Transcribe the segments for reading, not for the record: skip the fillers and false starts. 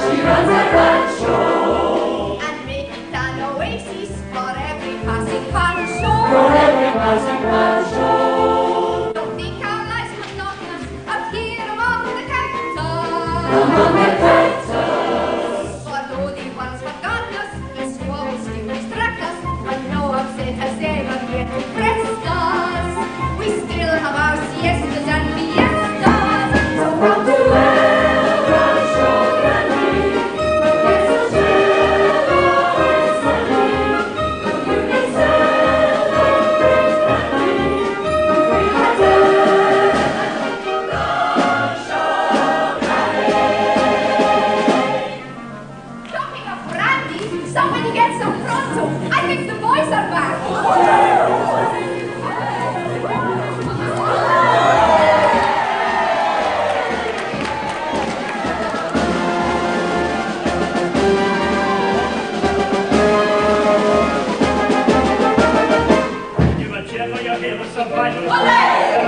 she runs a rancho. And make it an oasis for every passing pancho. For every passing pancho. Don't think our lives monotonous up here among the cactus. Among the cactus. For though they once forgot us, the squalls still distract us, and no upset has ever yet depressed us. We still have our siestas and fiestas. So come to El Rancho Grande. There's a cello and Sunday. You may celebrate grandly. We have El Rancho Grande. Talking of brandy, somebody get some pronto. I think the boys are back. Give a cheer for your hero survival. A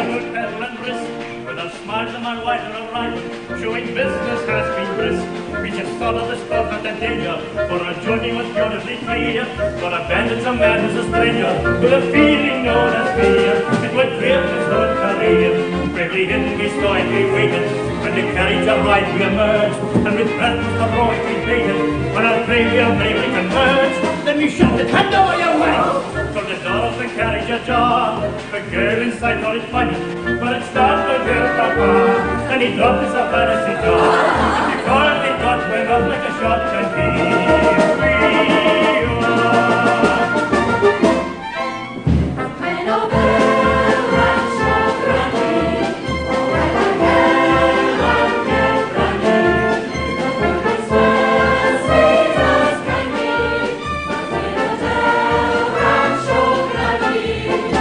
good pedal and brisk, with a smile to my wife and a rifle, showing business has been brisk. We just follow the stuff at the danger, for our journey was beautifully clear. For a bandit's a man who's a stranger, with a feeling known as fear. It would clear his whole career. Bravely hidden we stoically waited. When the carriage arrived we emerged, and with breathless heroic we waited. When our graveyard bravely converged, then we shouted, hand over your way! From the door of the carriage ajar, the girl inside thought it funny, but it startled her papa. Then he dropped his apparent cigar, and the car thought went up like a shot, and here we are. Men of El Rancho Grande, alright like El Grande. The Christmas sees us kindly, as in El Rancho Grande. It's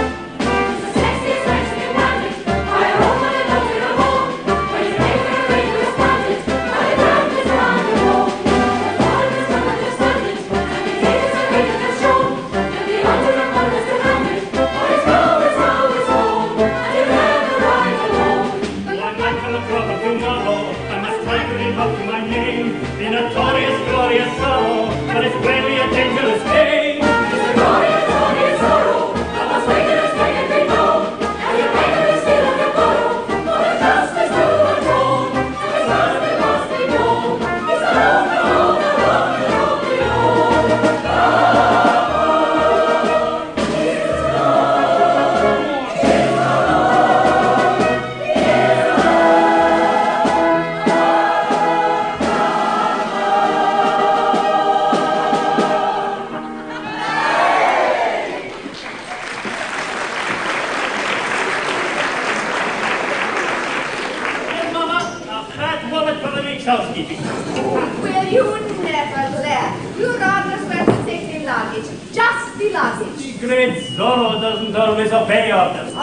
a sexy, sexy bandit. I hope that it knows it at home. When his neighbor radio responded, and it happened is around the road. The father is not understanding, and the king is a rated and shown. And the hunter and one is surrounded, for his home is home is home, and he never rides alone. One night from the crop of tomorrow, I must try to live up to my name. The notorious, glorious sorrow, but it's plainly a dangerous game. It's a glorious, glorious sorrow, I must wait till it's taken me home. And you pay to the seal of your borrow, for the justice to atone. And his husband must be known, he's alone, alone, alone, alone, alone. Here, Mama, a fat wallet for the week's housekeeping. Will you never let your orders were to take the luggage, just the luggage. The great Zorro doesn't always obey orders.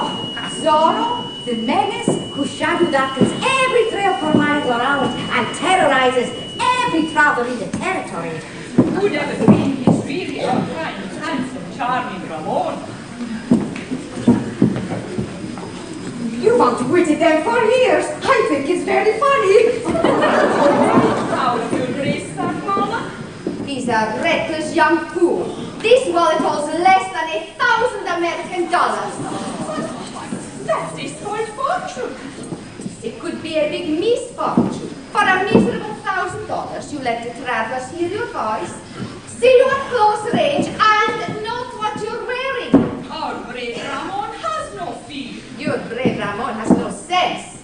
Zorro, the menace who shadow darkens every 3 or 4 miles around and terrorizes every traveler in the territory. Who'd ever think it's really our kind, handsome, charming Ramon? You've outwitted them for years. I think it's very funny. How do you raise that, Mama? He's a reckless young fool. This wallet holds less than $1,000 American dollars. That's his whole fortune. It could be a big misfortune. For a miserable $1,000, you let the travelers hear your voice, see you at close range, and note what you're wearing. Our brave Ramon has no fear. Your brave Ramon has no sense.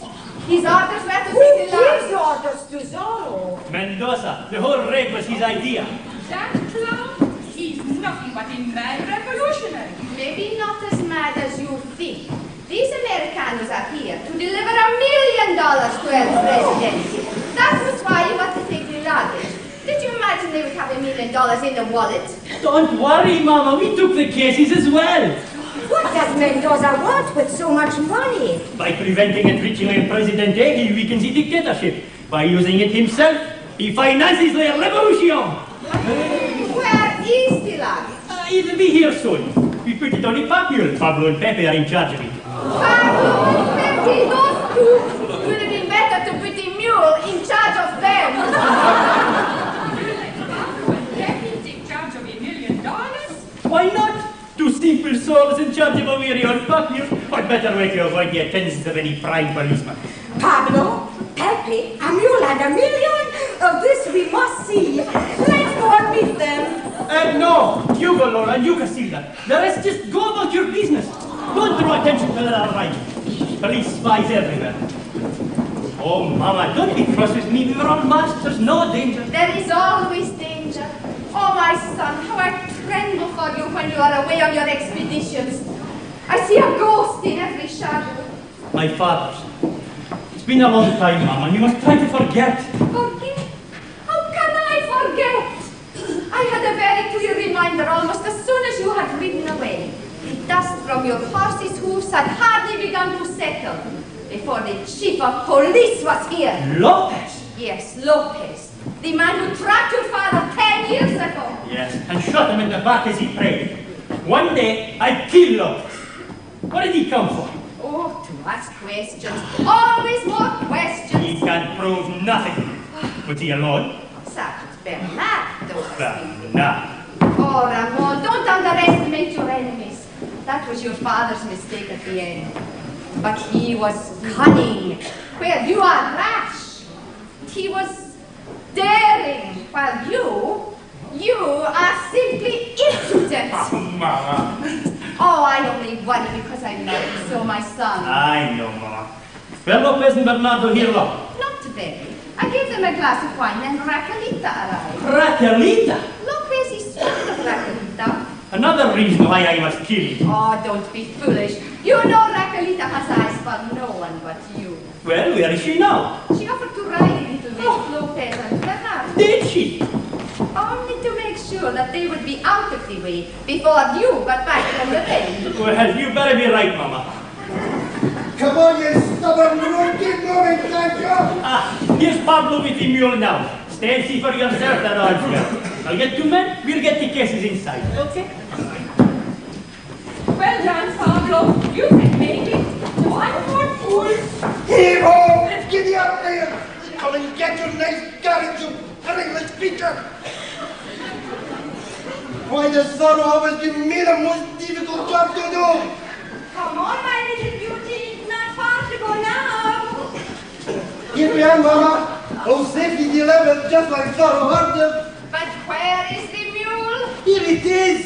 His orders were to Who take the gives luggage. orders to Zorro? Mendoza, the whole raid was his idea. That clown, he's nothing but a mad revolutionary. Maybe not as mad as you think. These Americanos are here to deliver $1 million to El Presidente. That was why you want to take the luggage. Did you imagine they would have $1 million in the wallet? Don't worry, Mama, we took the cases as well. What does Mendoza want with so much money? By preventing it reaching El Presidente, he weakens the dictatorship. By using it himself, he finances the revolution. Where is the luggage? It'll be here soon. We put it on a papule. Pablo and Pepe are in charge of it. Pablo, Pepe, those two. Would have been better to put the mule in charge of them. always in charge of a weary old puppy. What better way to avoid the attentions of any prime policeman? Pablo, Pepe, a mule and a million of this we must see. Let's go and meet them. No, you go, Laura, and you can see that. The rest just go about your business. Don't draw attention to their arrival. Police spies everywhere. Oh, Mama, don't be cross with me. We were all masters, no danger. There is always danger. Oh, my son, how I tremble for you when you are away on your expeditions. I see a ghost in every shadow. My father's. It's been a long time, Mama. You must try to forget. Forget? How can I forget? I had a very clear reminder almost as soon as you had ridden away. The dust from your horse's hoofs had hardly begun to settle before the chief of police was here. Lopez? Yes, Lopez. The man who tracked your father 10 years ago. Yes, and shot him in the back as he prayed. One day, I'd kill Lopez. What did he come for? Oh, to ask questions. Always more questions. He can prove nothing. Was he alone? Sergeant Bernardo. Bernard. Oh, Ramon, don't underestimate your enemies. That was your father's mistake at the end. But he was cunning, where you are rash. He was daring, while you are simply impudent. Mama. Oh, I only worry because I love you so, my son. I know, Mama. Were Lopez and Bernardo here long? Not very. I gave them a glass of wine and Raquelita arrived. Raquelita? Lopez is fond of Raquelita. Another reason why I must kill you. Oh, don't be foolish. You know Raquelita has eyes for no one but you. Well, where is she now? She offered to ride a little with Lopez and Bernardo. Did she? Only to make sure that they would be out of the way before you got back from the rain. Well, you better be right, Mama. Come on, you stubborn brute, keep moving, thank you! Here's Pablo with the mule now. Stay and see for yourself that odd girl. I'll get 2 men, we'll get the cases inside, okay? Well done, Pablo. You can make it. 1 more fool. Heave ho! Let's get you up there! Come and get your nice carriage, you penniless creature! Why does sorrow always give me the most difficult job to do? Come on, my little beauty. Not far to go now. Here we are, Mama. Oh, safety delivered just like sorrow ordered. But where is the mule? Here it is!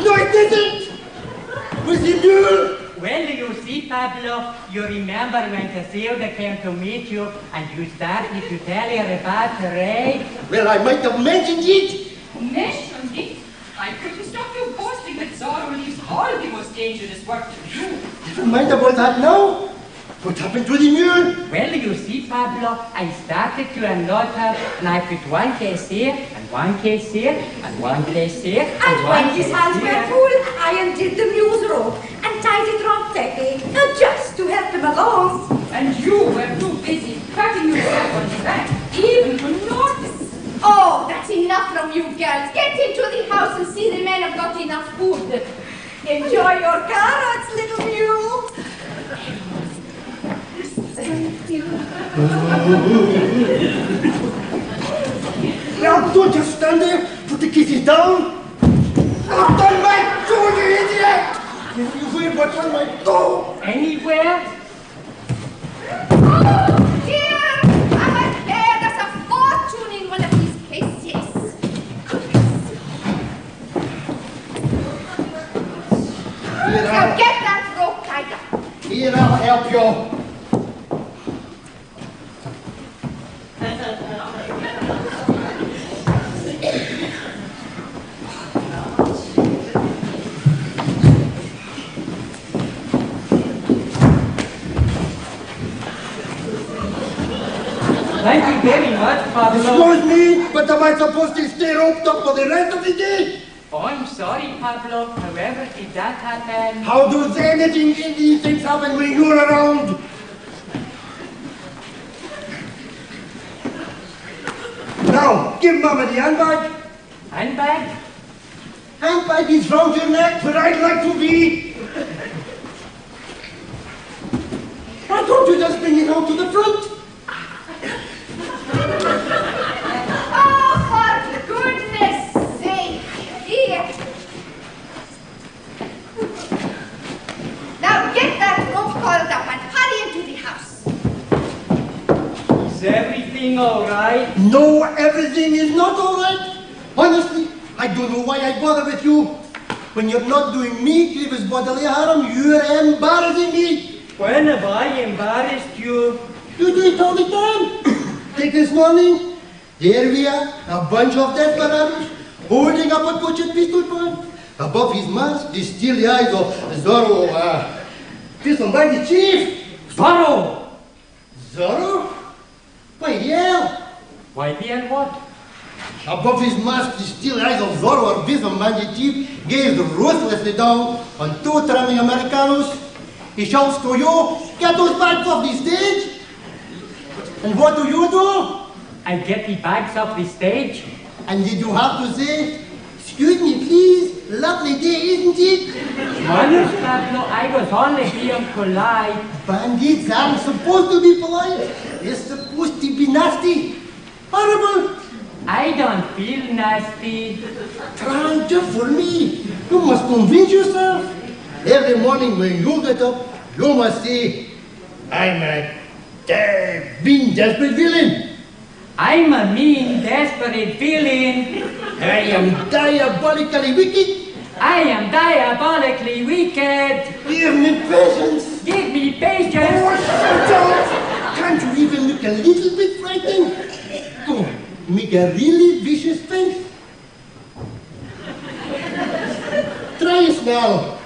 No, it isn't! With the mule! Well, you see, Pablo, you remember when Casilda came to meet you and you started to tell her about the raid? Well, I might have mentioned it. Mentioned it. I couldn't stop you boasting that Zorro leaves all the most dangerous work to you. Never mind about that now. What happened to the mule? Well, you see, Pablo, I started to unload her and I put 1 case here and 1 case here and 1 case here And when his hands were full, I undid the mule's rope and tied it round Pepe, just to help him along. And you were too busy patting yourself on the back, even to notice. Oh, that's enough from you girls. Get into the house and see the men have got enough food. Enjoy your carrots, little mule. Now, don't just stand there. Put the kisses down. Not on my toe, you idiot! You will what's on my toe. Anywhere? Oh, dear! I have heard there's a fortune in one of these cases. Here, Now get that rope tied up. Here, I'll help you. Thank you very much, Pablo. Excuse me, but am I supposed to stay roped up for the rest of the day? Oh, I'm sorry, Pablo. However, did that happen? How does anything in these things happen when you're around? Now, give Mama the handbag. Handbag? Handbag is round your neck where I'd like to be. Why don't you just bring it out to the front? Oh, for goodness sake! everything all right? No, everything is not all right. Honestly, I don't know why I bother with you. When you're not doing me grievous bodily harm, you're embarrassing me. When have I embarrassed you? You do it all the time. Take this morning. There we are, a bunch of desperados, holding up a butchered pistol point. Above his mask, they steal the eyes of Zorro. This one by the chief. Zorro! Zorro? Why, yeah. Why, and what? Above his mask, the steel eyes of Zorro, or Viva Mexico chief, gazed ruthlessly down on two trembling Americanos. He shouts to you, get those bags off the stage. And what do you do? I get the bags off the stage. And did you have to say, excuse me please, lovely day, isn't it? Manos, Pablo, I was only being polite. Bandits aren't supposed to be polite. They're supposed to be nasty. Horrible. I don't feel nasty. Try just for me. You must convince yourself. Every morning when you get up, you must say, I'm a mean, desperate villain. I'm a mean, desperate villain. I am diabolically wicked. I am diabolically wicked. Give me patience. Give me patience. Oh, shut up. Can't you even look a little bit frightened? Come on, make a really vicious face. Try a smile.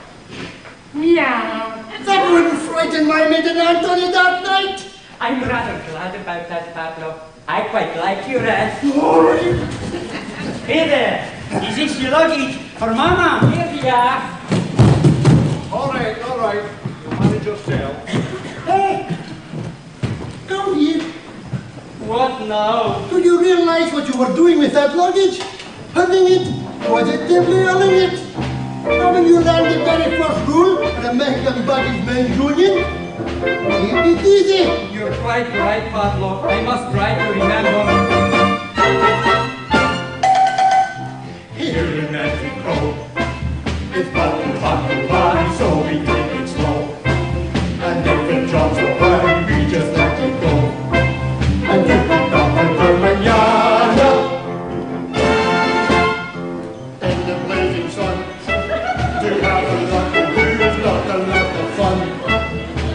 Meow. That wouldn't frighten my maiden aunt on a dark night. I'm rather glad about that, Pablo. I quite like your ass. Oh, Hey there. Is this your luggage for Mama? Here we are. All right, all right. You manage yourself. hey, come here. What now? Do you realize what you were doing with that luggage? Hurting it, positively hurting it. Haven't you learned the very first rule of the Mexican Baggage Men's Union? Keep it easy. You're quite right, Pablo. I must try to remember. Here in Mexico, it's body, so we take it slow. And if it drops away, we just let it go. And you can come until mañana. In the blazing sun, to have a lot to do is not a lot of fun.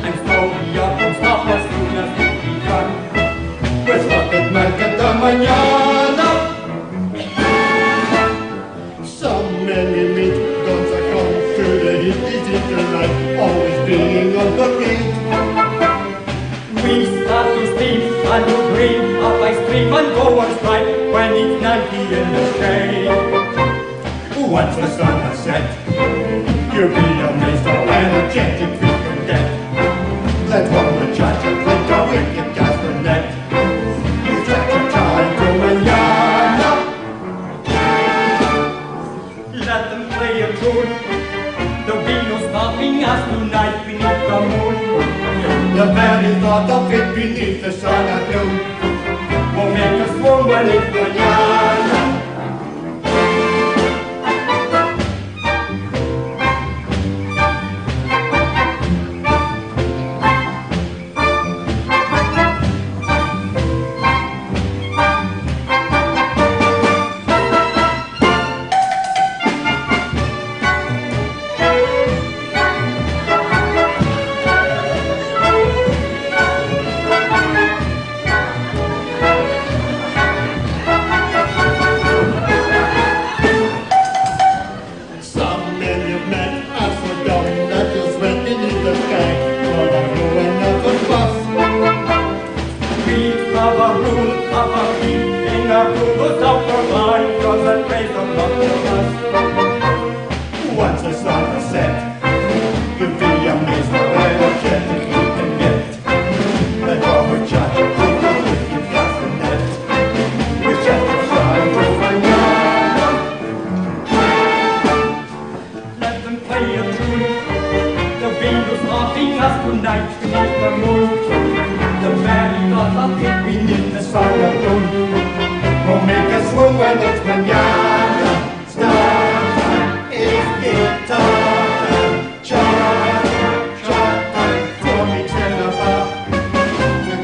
And slow me up and stop as soon as we can. We're stuck at Mexico mañana. Some many meet don't succumb to the heat, easy to life, always being on the beat. We start to steam and to dream up by stream and go on strike when it's 90 in the shade. Once the sun has set, you'll be amazed how energetic we can get. Let one muchacha think a wicked castanet. You cha-cha-cha into mañana. Let them play a tune. There'll be no stopping us tonight beneath the moon. The very thought of it beneath the sun at noon will make us swoon when it's mañana. Once the sun has set, you'll be amazed how energetic you can get. Let our muchacha think of wicked castanet. We cha-cha-cha into mañana. Let them play a tune. There'll be no stopping us tonight beneath the moon. The very thought of it Beneath the sun at noon will make us swoon when it's mañana. Start time is guitar time. Cha-cha-cha time for me, Jennifer.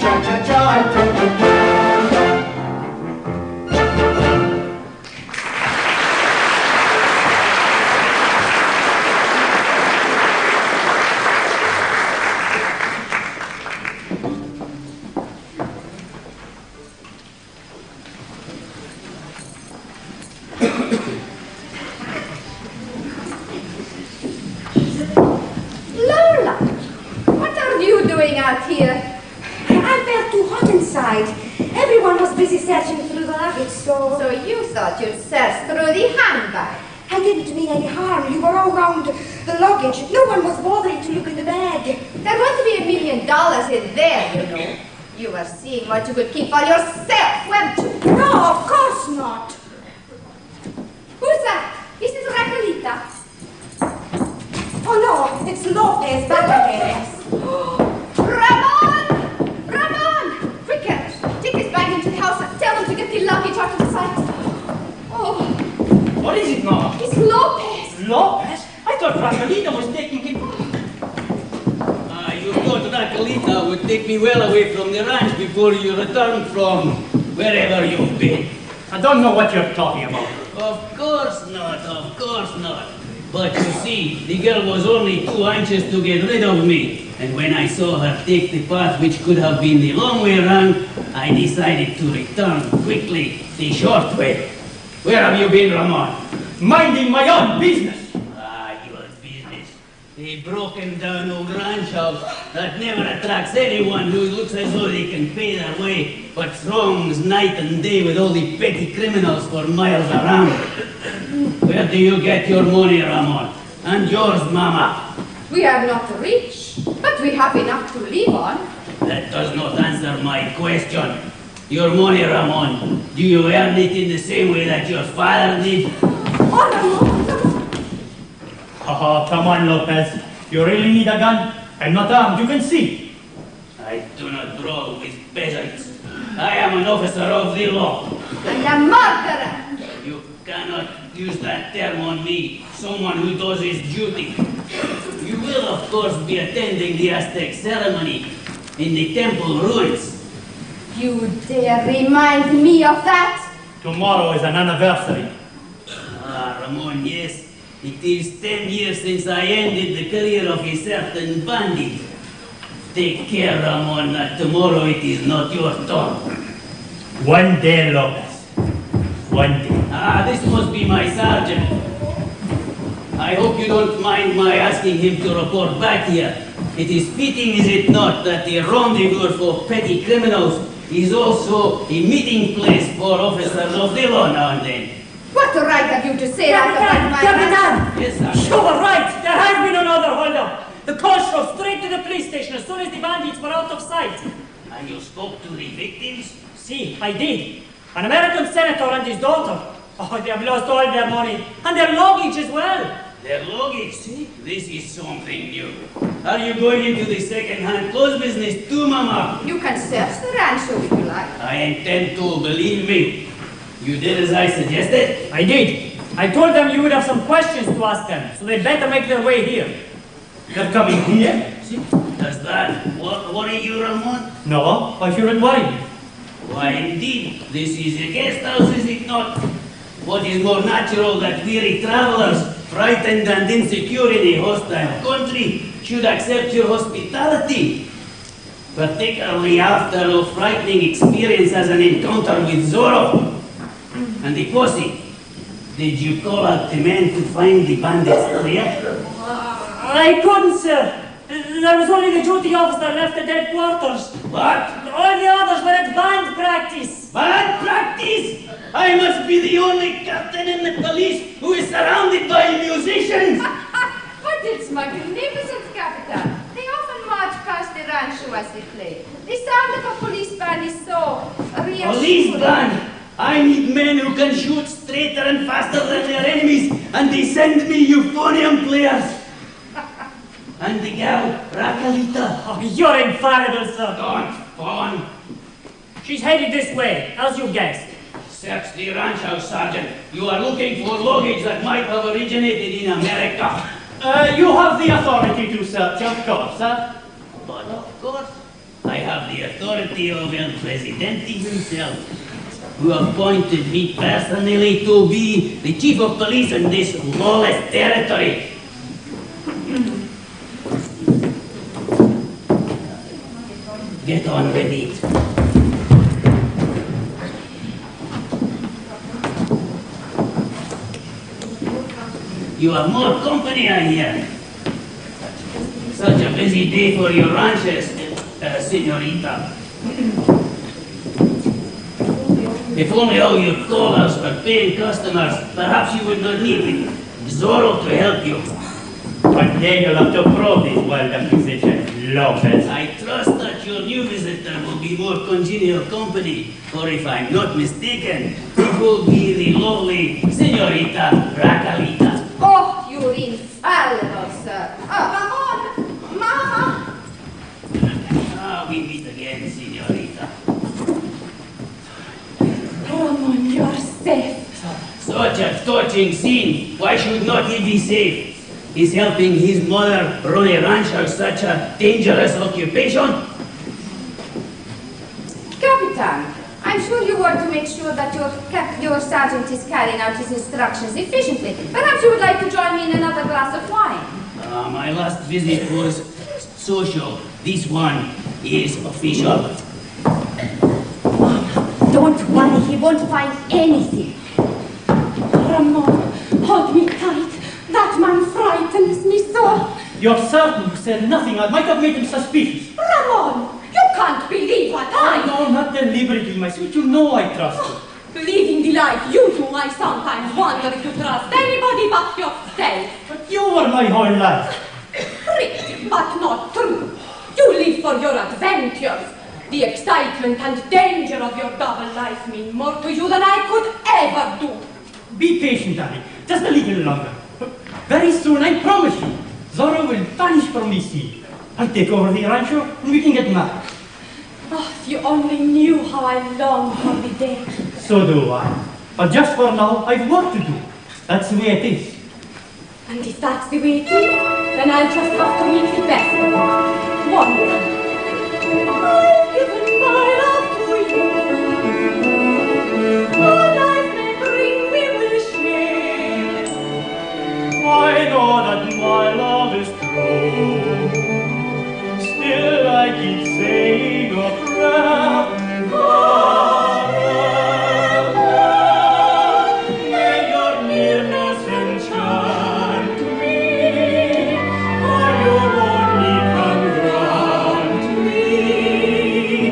Cha-cha-cha into mañana. outside. Everyone was busy searching through the luggage, so... So you thought you'd search through the handbag? I didn't mean any harm. You were all round the luggage. No one was bothering to look in the bag. There wouldn't be $1 million in there, you know. You were seeing what you could keep for yourself, weren't you? No, of course not. Who's that? Is it Raquelita? Oh no, it's Lopez back again. Ramon! Ramon! Quicker! Take this bag into the house and tell them to get the luggage out of the sight. Oh, What is it, Mama? it's Lopez! Lopez? I thought Raquelita was taking him. You thought Raquelita would take me well away from the ranch before you returned from wherever you've been. I don't know what you're talking about. Of course not, of course not. But you see, the girl was only too anxious to get rid of me. And when I saw her take the path which could have been the long way around, I decided to return quickly the short way. Where have you been, Ramon? Minding my own business. Ah, your business. A broken down old ranch house that never attracts anyone who looks as though they can pay their way, but throngs night and day with all the petty criminals for miles around. Where do you get your money, Ramon? And yours, Mama? We are not rich, but we have enough to live on. That does not answer my question. Your money, Ramon, do you earn it in the same way that your father did? Oh, Ramon. Oh, come on, Lopez. You really need a gun? I'm not armed, you can see. I do not brawl with peasants. I am an officer of the law. And a murderer! You cannot use that term on me, someone who does his duty. You will, of course, be attending the Aztec ceremony in the temple ruins. You dare remind me of that? Tomorrow is an anniversary. Ah, Ramon, yes. It is 10 years since I ended the career of a certain bandit. Take care, Ramon, that tomorrow it is not your turn. One day, Lopez. One day. Ah, this must be my sergeant. I hope you don't mind my asking him to report back here. It is fitting, is it not, that the rendezvous for petty criminals is also a meeting place for officers of the law now and then. What right have you to say that about my Capitan! Yes, sir. You were right! There has been another holdup! The coach drove straight to the police station as soon as the bandits were out of sight. And you spoke to the victims? See, I did. An American senator and his daughter. Oh, they have lost all their money. And their luggage as well. Their luggage, see? This is something new. Are you going into the second-hand clothes business too, Mama? You can search the rancho if you like. I intend to, believe me. You did as I suggested? I did. I told them you would have some questions to ask them, so they'd better make their way here. They're coming here? See? Does that worry you, Ramon? No, I shouldn't worry me. Why, indeed. This is a guest house, is it not? What is more natural that weary travelers, frightened and insecure in a hostile country, should accept your hospitality? Particularly after a frightening experience as an encounter with Zorro and the posse. Did you call out the men to find the bandits clear? I couldn't, sir. There was only the duty officer left at headquarters. What? All the others were at band practice. Bad practice! I must be the only captain in the police who is surrounded by musicians! But it's magnificent, Capitan. They often march past the rancho as they play. The sound of a police band is so reassuring. Police band! I need men who can shoot straighter and faster than their enemies, and they send me euphonium players! And the gal, Raquelita. Oh, you're infallible, sir. Don't fawn. She's headed this way, as you guessed. Search the ranch house, Sergeant. You are looking for luggage that might have originated in America. You have the authority to search, of course, sir. But of course, I have the authority of El Presidente himself, who appointed me personally to be the chief of police in this lawless territory. Get on with it. You have more company, I hear. Such a busy day for your ranches, señorita. If only all your callers were paying customers, perhaps you would not need Zorro to help you. But then you'll have to prove this wild accusation, Lopez. I trust that your new visitor will be more congenial company, for if I'm not mistaken, it will be the lovely Senorita Racalita. Oh, you're infallible, sir. Oh, Ramon! Mama! Ah, we meet again, Senorita. Ramon, you're safe. Such a touching scene. Why should not he be safe? Is helping his mother run a rancho such a dangerous occupation? Capitan, I'm sure you want to make sure that your sergeant is carrying out his instructions efficiently. Perhaps you would like to join me in another glass of wine. My last visit was social. This one is official. Don't worry, he won't find anything. Ramon, hold me tight. That man frightens me so. You're certain you said nothing that might have made him suspicious? Ramon, you can't believe what Oh, no, not deliberately, my sweet. You know I trust you. Living the life you do, I sometimes wonder if you trust anybody but yourself. But you were my whole life. Pretty, but not true. You live for your adventures. The excitement and danger of your double life mean more to you than I could ever do. Be patient, Annie. Just a little longer. Very soon, I promise you, Zorro will vanish from this sea. I'll take over the rancho and we can get married. Oh, if you only knew how I long for the day. So do I. But just for now, I've work to do. That's the way it is. And if that's the way it is, then I'll just have to meet the best of them. One day. I've given my love to you. All life may bring we will share. I know that my love is true. Still I keep saying a prayer. May your nearness enchant me, or your only come grant me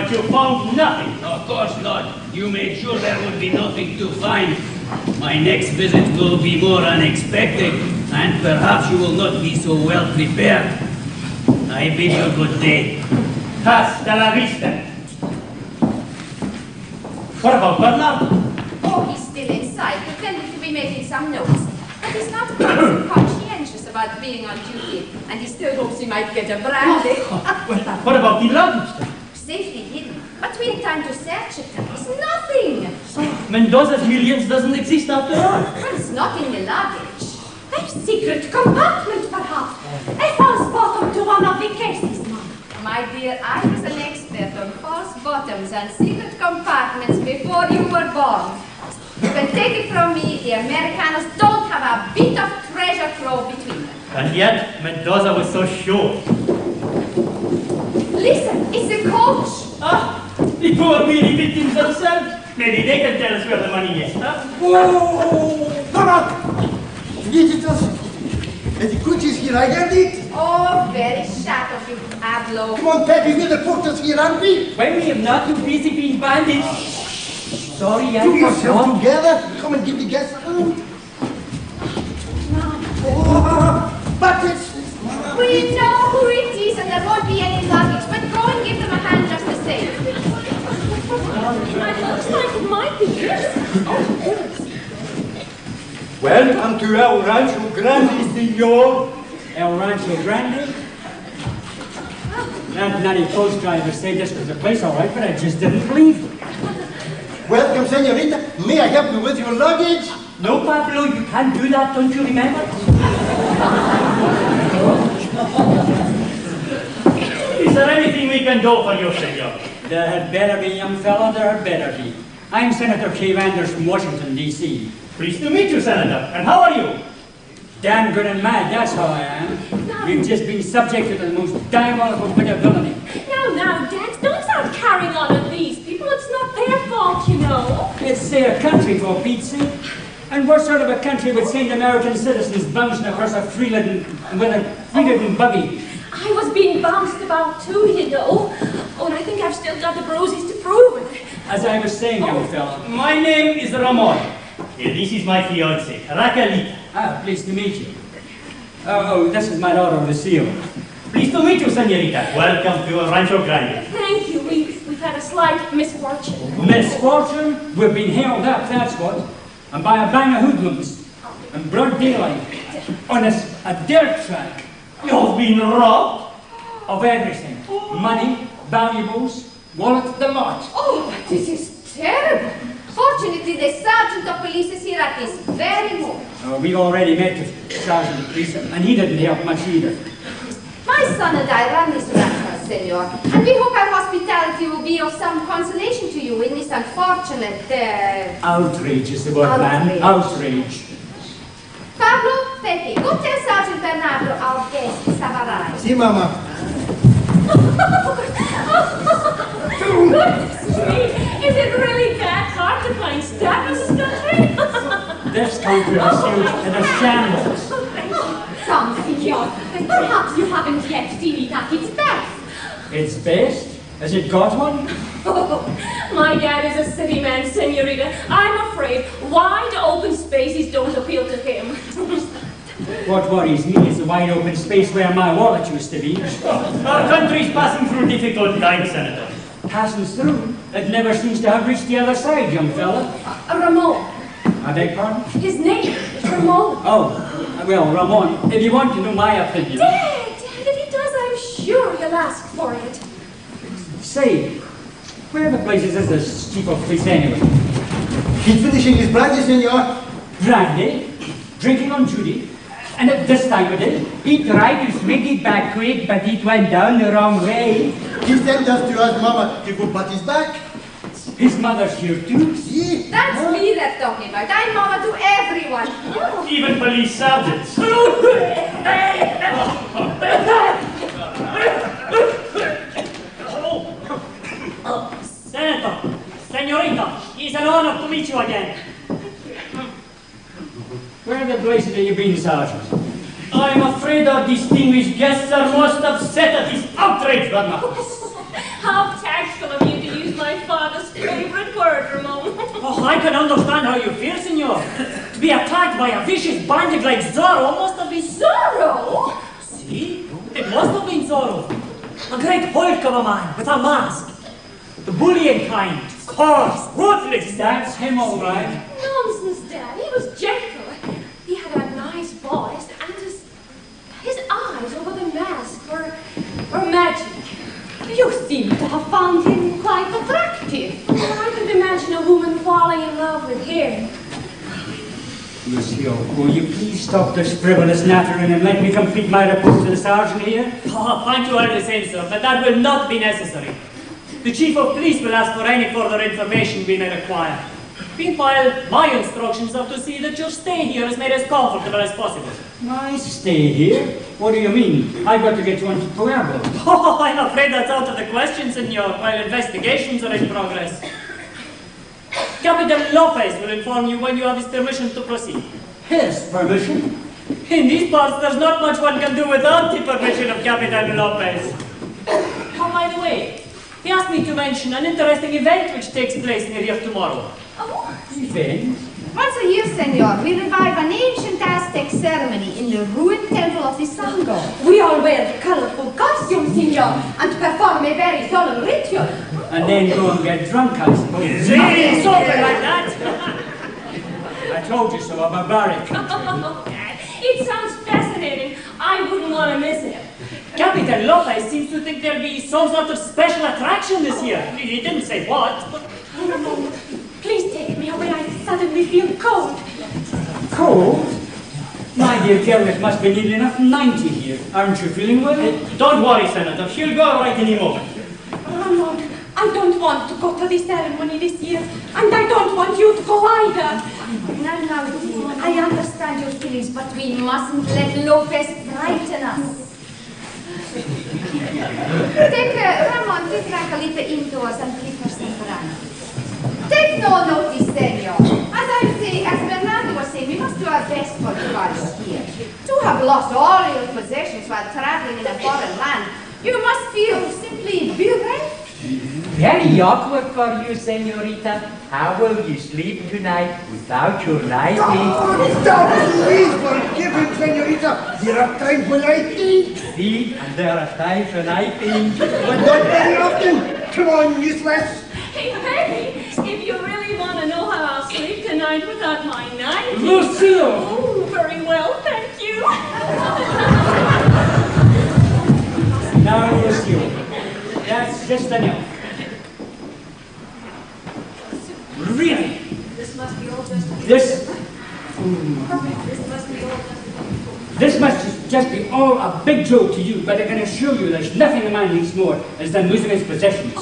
But you found nothing. Of course not. You made sure there would be nothing to find. My next visit will be more unexpected, and perhaps you will not be so well prepared. I bid you good day. Hasta la vista. What about Bernard? Oh, he's still inside, pretending to be making some notes. But he's not quite so conscientious about being on duty, and he still hopes he might get a brandy. What about the luggage? Safely hidden, but we had time to search it. It's nothing. Mendoza's millions doesn't exist after all. But it's not in the luggage. A secret compartment, perhaps. A false bottom to one of the cases, Mom. My dear, I was an expert on false bottoms and secret compartments before you were born. You can take it from me, the Americanos don't have a bit of treasure trove between them. And yet, Mendoza was so sure. Listen, it's a coach. Ah, the poor weedy victims themselves. Maybe they can tell us where the money is, huh? Whoa! Come on! Visitors! And the coach is here, I get it. Oh, very sharp of you, Pablo. Come on, Pepe, will the porters here, aren't we? When we have not too busy being bandits. Sorry, I Do yourself forgot. together. Come and give the guests a hand. Oh, buckets! We know who it is and there won't be any luggage, but go and give them a hand just the same. It looks like it might be this. Welcome to El Rancho Grande, senor. El Rancho Grande? That nutty post driver said this was the place all right, but I just didn't believe it. Welcome, senorita. May I help you with your luggage? No, Pablo, you can't do that, don't you remember? Is there anything we can do for you, senor? There had better be, young fella, there had better be. I'm Senator K. Randers from Washington, D.C. Pleased to meet you, Senator. And how are you? Damn good and mad, that's how I am. We've just been subjected to the most diabolical bit of villainy. Now, Dad, don't start carrying on with these people. It's not their fault, you know. It's their country, for Pete's sake. And what sort of a country would send American citizens bouncing across a three-legged buggy? I was being bounced about too, you know. Oh, and I think I've still got the bruises to prove it. As I was saying, young fella. My name is Ramon. This is my fiancée, Raquelita. Ah, pleased to meet you. Oh, this is my daughter, Lucille. Pleased to meet you, senorita. Welcome to Rancho Grande. Thank you. We've had a slight misfortune. Misfortune? We've been held up, that's what. And by a band of hoodlums. In broad daylight. On a dirt track. You've been robbed? Of everything. Money, valuables, wallet, the lot. Oh, this is terrible. Fortunately, the sergeant of police is here at this very moment. We already met the sergeant of police, and he didn't help much either. My son and I run this rancho, senor, and we hope our hospitality will be of some consolation to you in this unfortunate, Outrage is the word, man. Outrage. Pablo, Pepe, go tell Sergeant Bernardo our guests have arrived. Si, Mama. Goodness me, is it really that hard to find staff in this country? This country is huge and a shambles. Come, senor, perhaps you haven't yet seen it at its best. Its best? Has it got one? Oh, my dad is a city man, senorita. I'm afraid wide open spaces don't appeal to him. What worries me is the wide open space where my wallet used to be. Our country's passing through difficult times, Senator. Passing through. It never seems to have reached the other side, young fella. Ramon. I beg pardon? His name is Ramon. Oh, well, Ramon, if you want to know my opinion... Dad, if he does, I'm sure he'll ask for it. Say, where the places is this chief of police anyway? He's finishing his brandy, senor. Brandy? Drinking on duty? And at this time of day, he tried to swing it back quick, but it went down the wrong way. He sent us to ask Mama to go pat his back. His mother's here too. See? That's me they're talking about. I'm mama to everyone. Even police sergeants. Senator, senorita, it's an honor to meet you again. Where the blazes have you been, Sergeant? I'm afraid our distinguished guests are most upset at this outrage, Bernard. How tactful of you to use my father's favorite word, Ramon. Oh, I can understand how you feel, senor. To be attacked by a vicious bandit like Zorro must have been... Zorro? See? It must have been Zorro. A great hulk of a man with a mask. The bullying kind. Coarse, ruthless. That's him, all right. Nonsense, Dad. He was gentle. He had a nice voice, and his eyes over the mask were magic. You seem to have found him quite attractive. I could imagine a woman falling in love with him. Monsieur, will you please stop this frivolous nattering and let me complete my report to the sergeant here? Oh, thank you all the same, sir, but that will not be necessary. The chief of police will ask for any further information we may require. Meanwhile, my instructions are to see that your stay here is made as comfortable as possible. My stay here? What do you mean? I've got to get you into Pueblo. Oh, I'm afraid that's out of the question, senor, while investigations are in progress. Captain Lopez will inform you when you have his permission to proceed. His permission? In these parts, there's not much one can do without the permission of Captain Lopez. Oh, by the way, he asked me to mention an interesting event which takes place near here tomorrow. Oh, Event? Once a year, senor, we revive an ancient Aztec ceremony in the ruined temple of the sun god. We all wear colorful costumes, senor, and perform a very solemn ritual. And then go and get drunk, I suppose. Something like that. I told you so, a barbaric country. it sounds fascinating. I wouldn't want to miss it. Captain Lopez seems to think there'll be some sort of special attraction this year. He didn't say what, but... Ramon, please take me away. I suddenly feel cold. Cold? My dear girl, it must be nearly enough 90 here. Aren't you feeling well? Don't worry, Senator. She'll go all right any moment. Ramon, I don't want to go to the ceremony this year, and I don't want you to go either. Now, dear, I understand your feelings, but we mustn't let Lopez frighten us. Ramon, take Raquelita indoors and give her some brandy. Take no notice, senor. As Bernardo was saying, we must do our best for you while you're here. To have lost all your possessions while traveling in a foreign land, you must feel simply bereft. Very awkward for you, senorita. How will you sleep tonight without your nightie? Please forgive him, senorita. There are times when I think. See, and there are times when I think. But not very often. Come on, useless. Hey, baby, if you really want to know how I'll sleep tonight without my night... Lucille! Oh, very well, thank you. Now, Lucille, that's just enough. Really? This must be all just... This must be all just... This must just be all a big joke to you, but I can assure you there's nothing a man needs more than losing his possessions.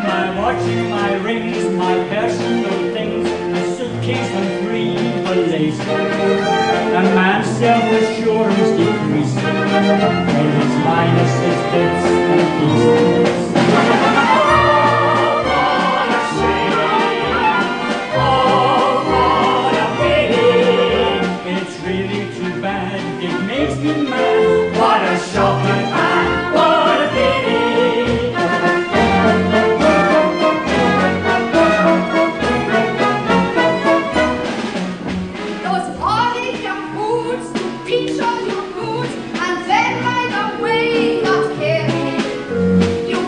My watch, my rings, my personal things, a suitcase and 3 valise. A man's self-assurance decreasing, when his minus his bits and pieces. What a shocking man, what a pity. Those horrid young boots to pinch all your boots and then ride away not caring. You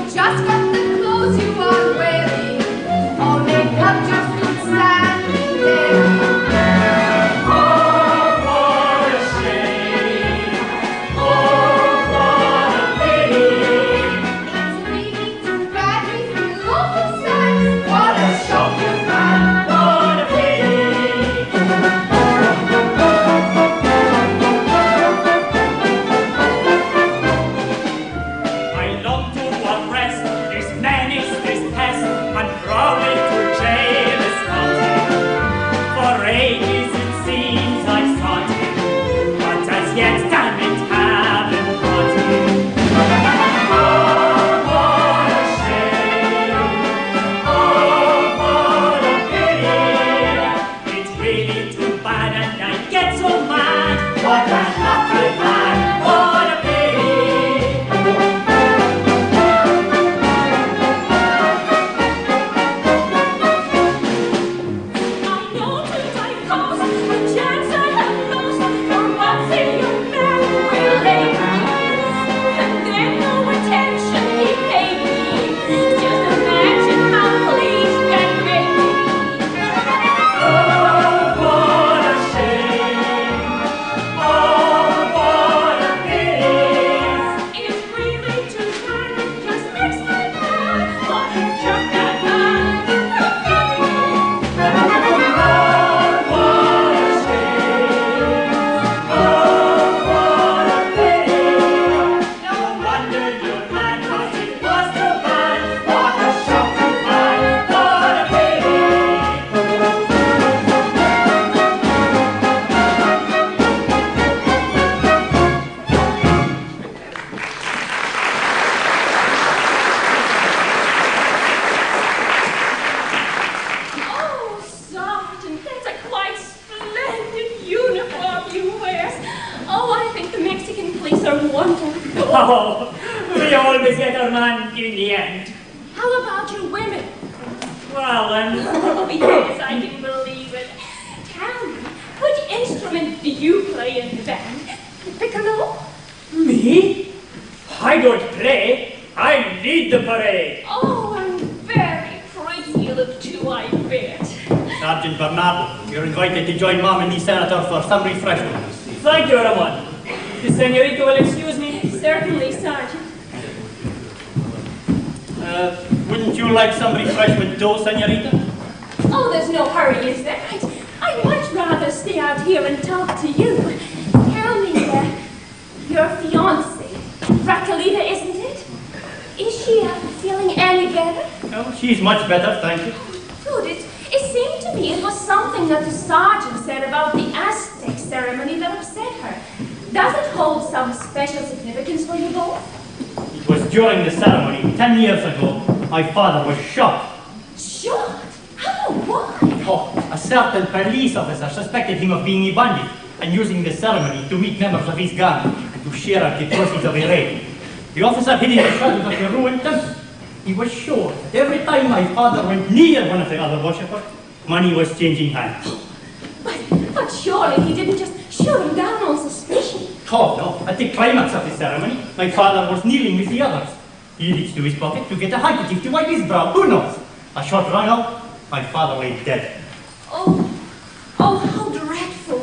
always get our man in the end. How about your women? Well, Oh, yes, I can believe it. Tell me, which instrument do you play in the band? Piccolo? me? I don't play. I lead the parade. Oh, and very pretty you look too, I bet. Sergeant Bernardo, you're invited to join Mom and the Senator for some refreshments. Thank you, Ramon. The senorita will excuse me. Certainly, Sergeant. Wouldn't you like some refreshment too, senorita? Oh, there's no hurry, is there? I'd much rather stay out here and talk to you. Tell me, your fiancée, Raquelita, isn't it? Is she feeling any better? Oh, she's much better, thank you. Good. It seemed to me it was something that the sergeant said about the Aztec ceremony that upset her. Does it hold some special significance for you both? It was during the ceremony 10 years ago. My father was shot. Shot? How? Why? Oh, a certain police officer suspected him of being a bandit and using the ceremony to meet members of his gang and to share out the proceeds of the raid. The officer hid in the shadows of the ruined temple. He was sure that every time my father went near one of the other worshippers, money was changing hands. But surely he didn't just shoot him down on suspicion. Oh, no. At the climax of the ceremony, my father was kneeling with the others. He reached to his pocket to get a handkerchief to wipe his brow. Who knows? A shot rang out. My father lay dead. Oh, how dreadful.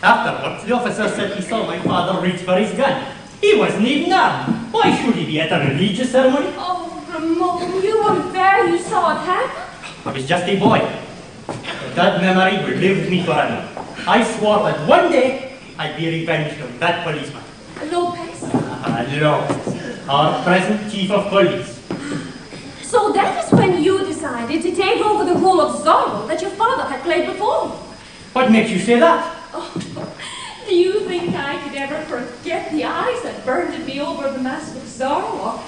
Afterwards, the officer said he saw my father reach for his gun. He wasn't even armed. Why should he be at a religious ceremony? Oh, Ramon, you were there. You saw it happen. I was just a boy. But that memory will live with me forever. I swore that one day I'd be revenged on that policeman. Lopez? Lopez, our present chief of police. So that is when you decided to take over the role of Zorro that your father had played before. What makes you say that? Oh, do you think I could ever forget the eyes that burned at me over the mask of Zorro,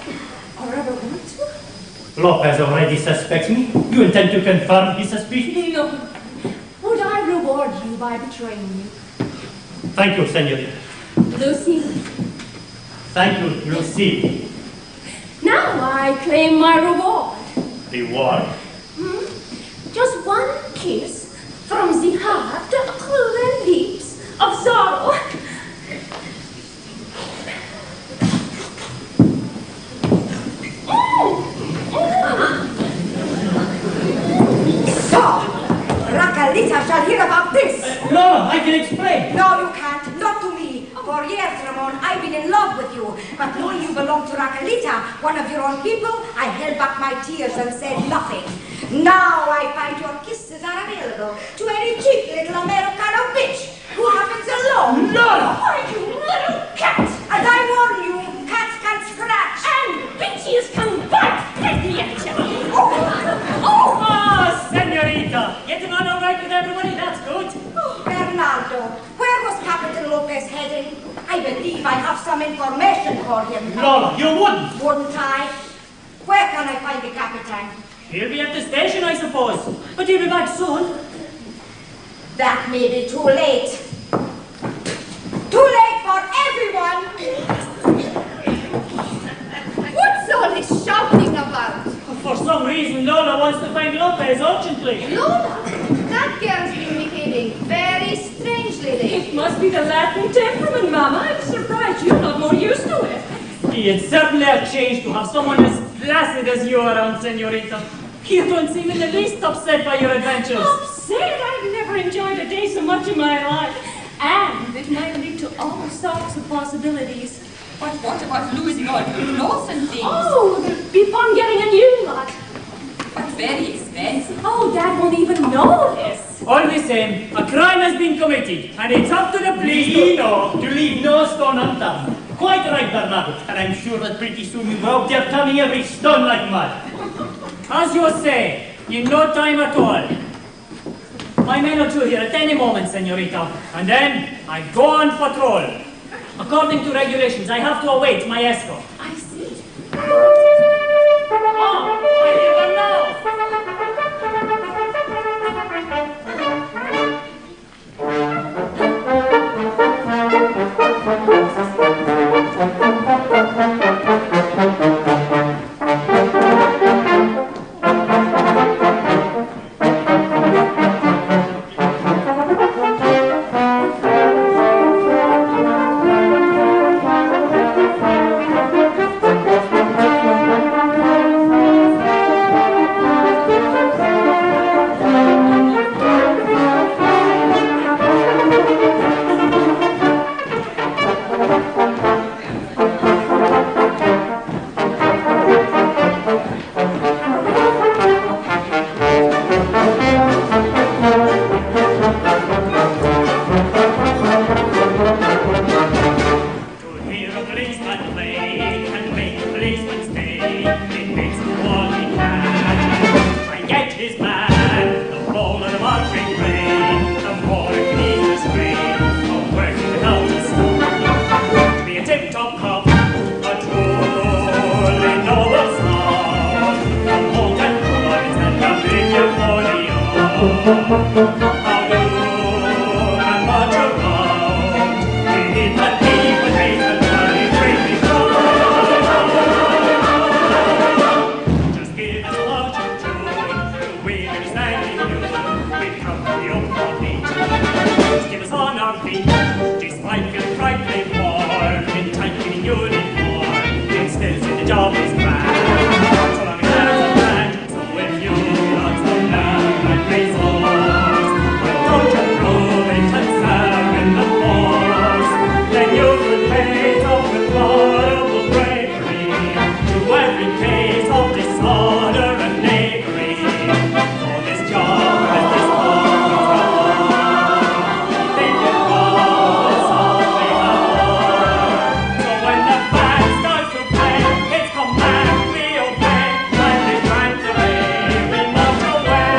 or ever want to? Lopez already suspects me. You intend to confirm his suspicion? No. Would I reward you by betraying you? Thank you, senorita. Lucy? Thank you, Lucy. Now I claim my reward. Reward? Just one kiss from the heart to the lips of Zorro. So, Raquelita shall hear about this. No, I can explain. No, you can't. Not to me. For years, Ramon, I've been in love with you. But knowing you belong to Raquelita, one of your own people, I held back my tears and said nothing. Now I find your kisses are available to any cheap little Americano bitch who happens alone. No! Why, you little cat! As I warn you, cats can scratch. And bitches can bite! Let me at you! Senorita! Getting on all right with everybody? That's good. Bernardo, where was Captain Lopez heading? I believe I have some information for him. Lola, you wouldn't. Wouldn't I? Where can I find the Capitan? He'll be at the station, I suppose. But he'll be back soon. That may be too late. Too late for everyone! What's all this shouting about? For some reason, Lola wants to find Lopez urgently. Lola, that girl's been behaving very strangely lately. It must be the Latin temperament, Mama. I'm surprised you're not more used to it. It's certainly a change to have someone as placid as you around, senorita. You don't seem in the least upset by your adventures. Upset? I've never enjoyed a day so much in my life. And it might lead to all sorts of possibilities. But what about losing all your clothes and things? Oh, there'd be fun getting a new lot. But very expensive. Oh, Dad won't even notice. All the same, a crime has been committed, and it's up to the police to leave no stone unturned. Quite right, Bernardo. And I'm sure that pretty soon you'll be out there turning every stone like mud. As you say, in no time at all. My men are due here at any moment, senorita, and then I go on patrol. According to regulations, I have to await my escort. I see. Oh, I hear them now. and march around. Eat and keep and hate and money, greatly strong. Just give us a marching tune, we will stand in you. We come to the open beat. Just give us on our feet, despite your frightfully warm, in tight fitting uniform. Instead, the job is grand. So long as there's a plan, so if you not so loud and resource, but don't you prove it and serve in the force, then you will face off with laudable bravery to every case of disorder and knavery. For this job and this cause is gone, think it was all they have won. So when the band starts to play, it's command we obey, and they grind the way, we march away.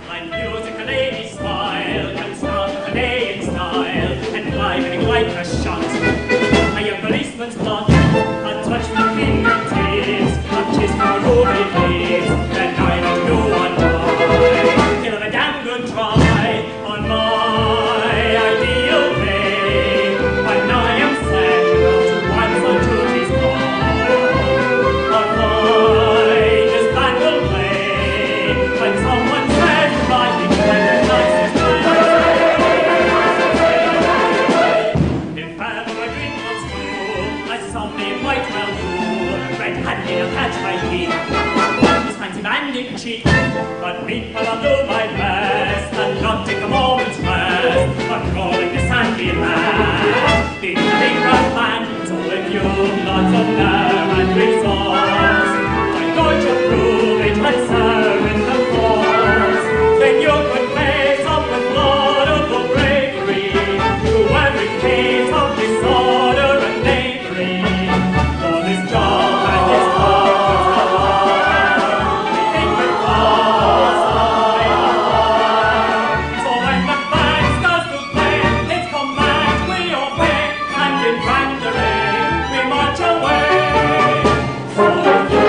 And music Canadian style can start Canadian style, and livening like a shot. And your policeman's not a touch from fingertips, a kiss from a ruby lips, then neither do one try. Give a damn good try on my ideal way, when I am sent out once or duty's call. On mine this band will play, when someone says by the nicest if ever a dream comes true, as some may quite well do, red-handed I'll catch my teeth, this fancy bandit cheek, but meanwhile I'll do my best, and not take a moment's rest, but rolling the sandy land, in the big round band, so if you've lots of nerve and resource, why don't you prove it and serve in the force, then you could face up with laudable bravery, to every case of disorder and knavery. For this job and this cause is gone, we think it was all they have won. So when the band starts to play, it's command we obey, and in grand array we march away. So if you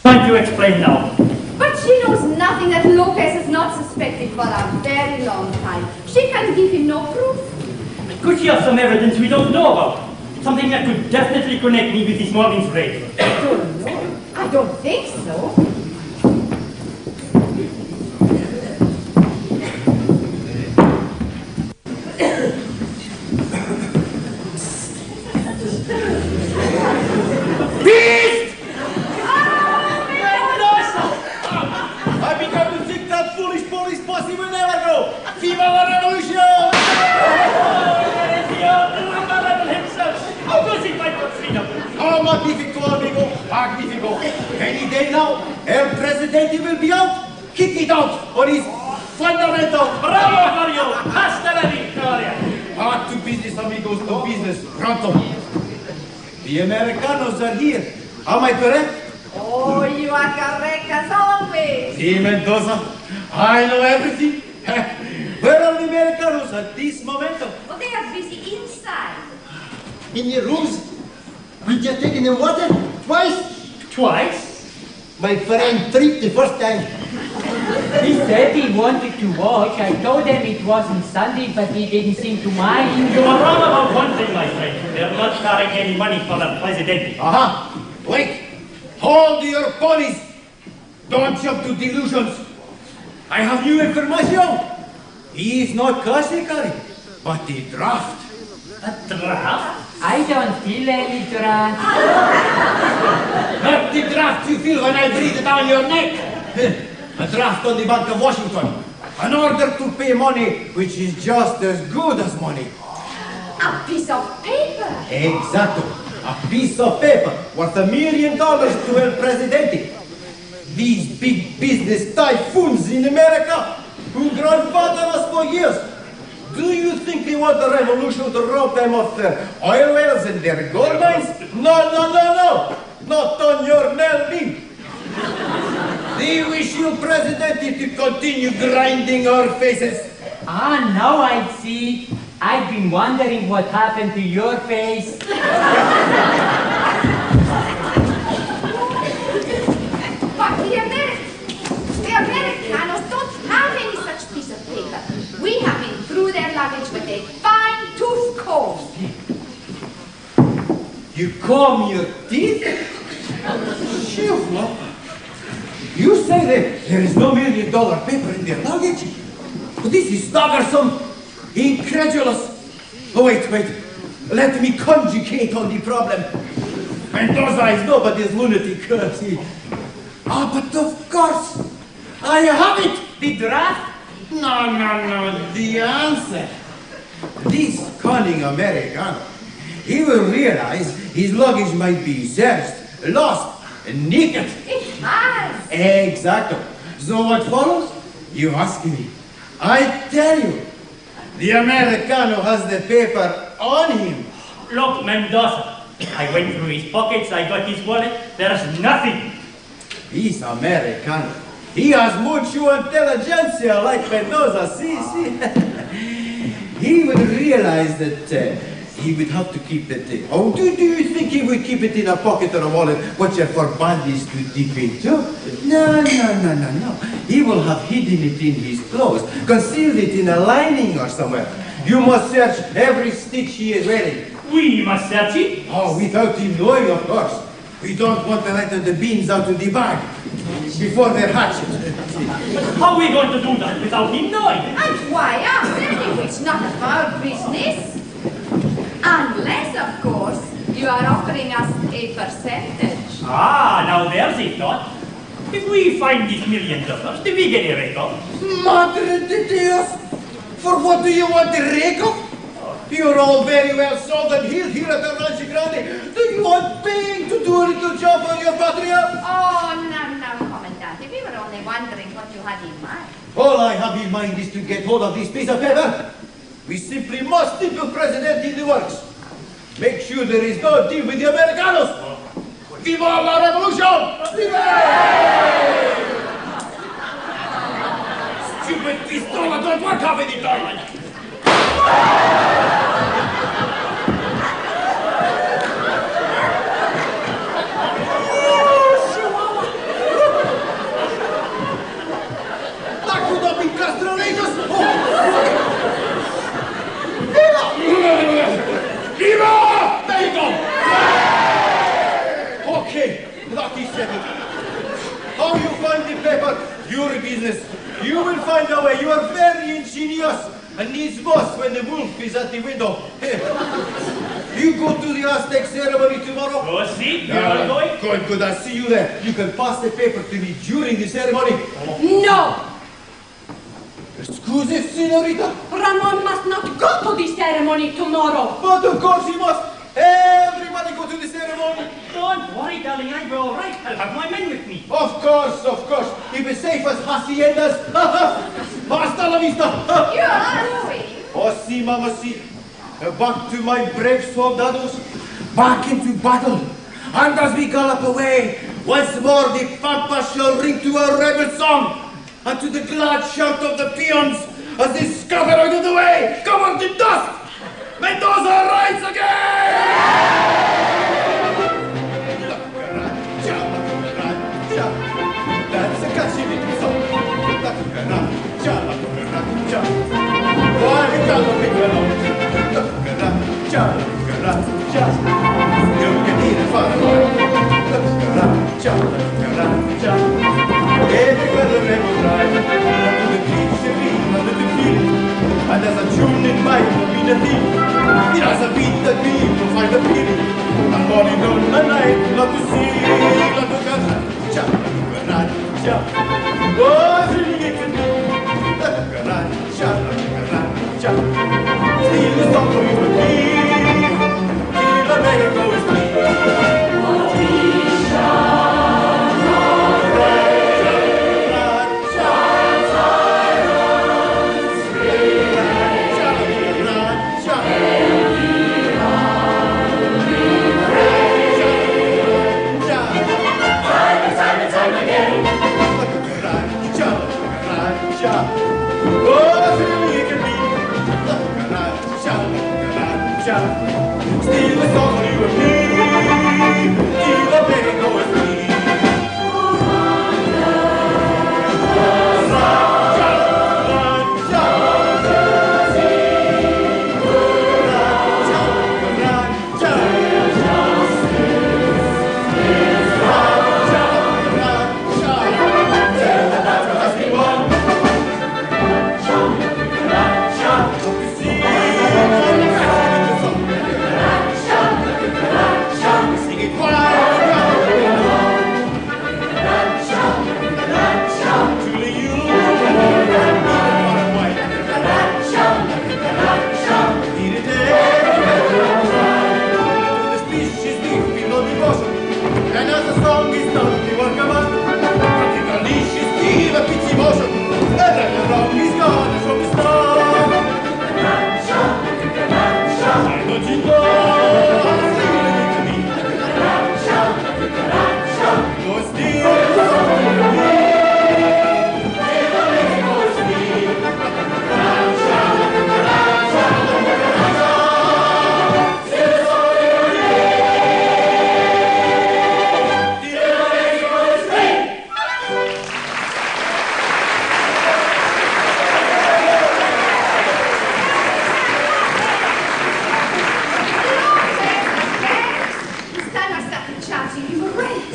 Can't you explain now? But she knows nothing that Lopez has not suspected for a very long time. She can give him no proof. Could she have some evidence we don't know about? Something that could definitely connect me with this morning's raid? I don't know. I don't think so. I began to think that foolish police posse will never go. Viva la revolution! How does he fight for freedom? Oh, magnifico, amigo, magnifico. Any day now, El Presidente will be out. Kick it out on his fundamental. Bravo, Mario! Hasta la victoria! To business, amigos, to business. Pronto. The Americanos are here. Am I correct? Oh, you are correct as always. See, Mendoza, I know everything. Where are the Americanos at this momento? Well, they are busy inside. In your rooms, we just taken the water twice. Twice? My friend tripped the first time. He said he wanted to watch. I told him it wasn't Sunday, but he didn't seem to mind. You are wrong about one thing, my friend. They are not carrying any money for the president. Aha! Wait! Hold your ponies. Don't jump to delusions. I have new information. He is not classical, but the draft. A draft? I don't feel any draft. Not the draft you feel when I breathe down your neck. A draft on the Bank of Washington. An order to pay money which is just as good as money. A piece of paper. Exacto. A piece of paper worth $1 million to El Presidente. These big business typhoons in America who grandfather us for years. Do you think they want the revolution to rob them of their oil wells and their gold mines? No, no, no, no. Not on your Nelly. They wish you Presidente to continue grinding our faces. Ah, now I see. I've been wondering what happened to your face. But the Americanos don't have any such piece of paper. We have been through their luggage with a fine-tooth comb. You comb your teeth? Shivla. You say that there is no $1 million paper in their luggage? But this is staggersome, incredulous. Oh, wait. Let me conjugate on the problem. Mendoza is nobody's lunatic. Ah, but of course, I have it. The draft? No, the answer. This cunning American, he will realize his luggage might be searched, lost, and naked. It has. Exacto. So what follows? You ask me. I tell you. The Americano has the paper on him. Look, Mendoza. I went through his pockets, I got his wallet, there's nothing. He's American. He has mucho intelligentsia like Mendoza. See. He will realize that he would have to keep it. Oh, do you think he would keep it in a pocket or a wallet which are for bandits to dip into? No. He will have hidden it in his clothes, concealed it in a lining or somewhere. You must search every stitch he is wearing. We must search it. Oh, without him knowing, of course. We don't want to let the beans out of the bag before they're hatched. But how are we going to do that without him knowing? And why ask if it's not of our business? Unless, of course, you are offering us a percentage. Ah, now there's a thought. If we find this $1 million, do we get a record? Madre de Dios! For what do you want the record? You're all very well sold and healed here at the Rancho Grande. Do you want paying to do a little job on your patria? Oh, no, Comandante. We were only wondering what you had in mind. All I have in mind is to get hold of this piece of paper. We simply must tip the President in the works. Make sure there is no deal with the Americanos. Viva la Revolution! Viva! Stupid pistola don't work half the time. That could not be Castrolatus! Viva! There you go! Okay, that is settled. How you find the paper? Your business. You will find a way. You are very ingenious and needs most when the wolf is at the window. You go to the Aztec ceremony tomorrow? Oh, see? You are going? Good. I'll see you there. You can pass the paper to me during the ceremony. No! Excuse, senorita? Ramon must not go to the ceremony tomorrow. But of course he must. Everybody go to the ceremony. Don't worry, darling, I'll be all right. I'll have my men with me. Of course. If it's safe as haciendas. Hasta la vista. You are going. Oh, si, mama, si. Back to my brave soldados. Back into battle. And as we gallop away, once more the pampa shall ring to our rebel song. And to the glad shout of the peons as they scatter out of the way, covered in dust, Mendoza rides again! That's a catchy little song. You can hear it far away.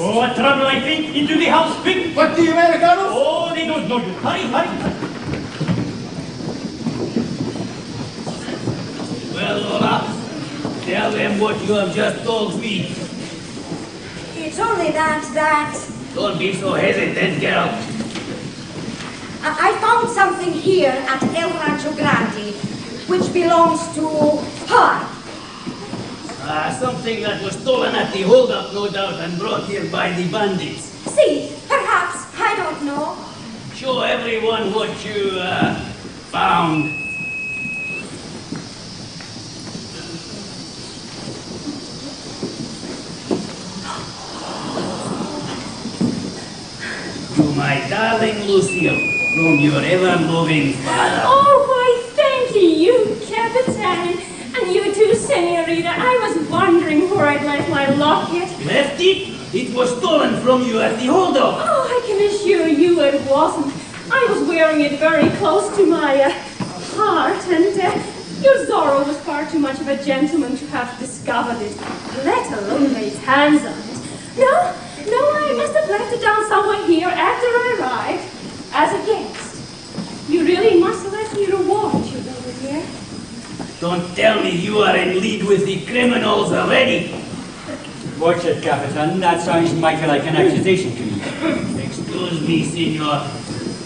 Oh, a trouble, I think. Into the house, quick. What, the Americanos? Oh, they don't know you. Hurry, hurry. Well, Lola, tell them what you have just told me. It's only that Don't be so hesitant, girl. I found something here at El Rancho Grande, which belongs to her. Something that was stolen at the holdup, no doubt, and brought here by the bandits. See, perhaps, I don't know. Show everyone what you, found. To my darling Lucille, from your ever-loving father. Oh, why, thank you, Capitan. And you too, Senorita. I was wondering where I'd left my locket. Left it? It was stolen from you at the holdup. Oh, I can assure you it wasn't. I was wearing it very close to my heart, and your Zorro was far too much of a gentleman to have discovered it, let alone laid hands on it. No, I must have left it down somewhere here after I arrived, as a guest. You really must let me reward you, over here. Don't tell me you are in league with the criminals already. Watch it, Capitan. That sounds mighty like an accusation to me. Excuse me, senor.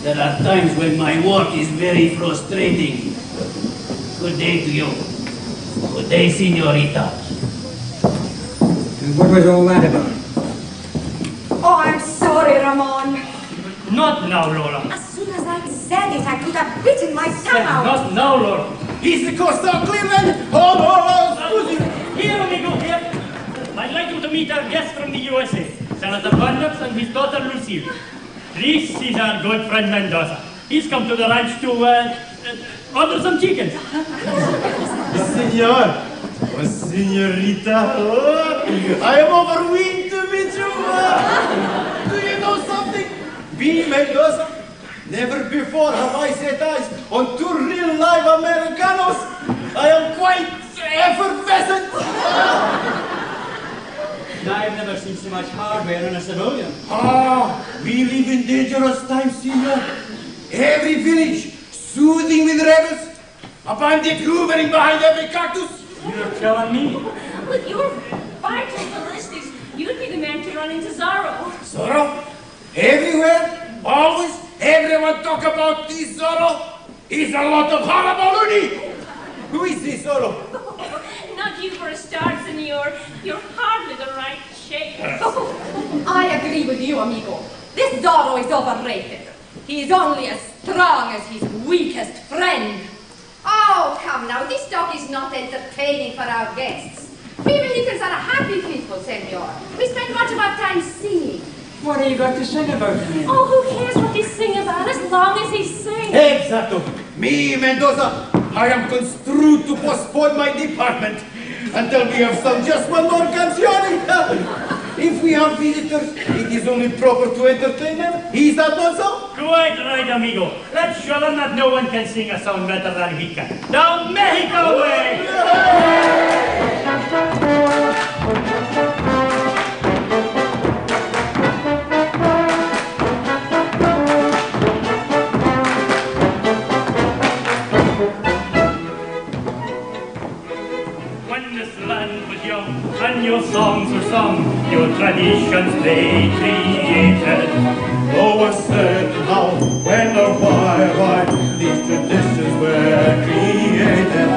There are times when my work is very frustrating. Good day to you. Good day, senorita. And what was all that about? Oh, I'm sorry, Ramon. Not now, Laura. As soon as I said it, I could have bitten my tongue out. Not now, Laura. Is the coast of Cleveland? Oh, Here we go, here. I'd like you to meet our guest from the USA, Senator Barnes and his daughter Lucille. This is our good friend Mendoza. He's come to the ranch to order some chicken. Senor, oh, senorita, oh, I am overwhelmed to meet you. Do you know something? Being Mendoza, never before have I set eyes on two real live Americanos. I am quite effervescent. I've never seen so much hardware in a civilian. We live in dangerous times, senor. Every village soothing with rebels, a bandit hoovering behind every cactus. You're telling me? With your vital ballistics, You'd be the man to run into Zorro. Zorro? Everywhere? Always? Everyone talk about this Zorro? He's a lot of hullabaloo. Who is this Zorro? Not you for a start, senor. You're hardly the right shape. I agree with you, amigo. This Zorro is overrated. He is only as strong as his weakest friend. Oh, come now, this dog is not entertaining for our guests. We Mexicans are a happy people, senor. We spend much of our time singing. What are you going to sing about, man? Oh, who cares what they sing about as long as they sing? Exacto. Me, Mendoza, I am construed to postpone my department until we have sung just one more canción. If we have visitors, it is only proper to entertain them. Is that not so? Quite right, amigo. Let's show them that no one can sing a song better than he can. The Mexico way! When this land was young and your songs were sung, your traditions they created. Oh, was certain how, when or why these traditions were created.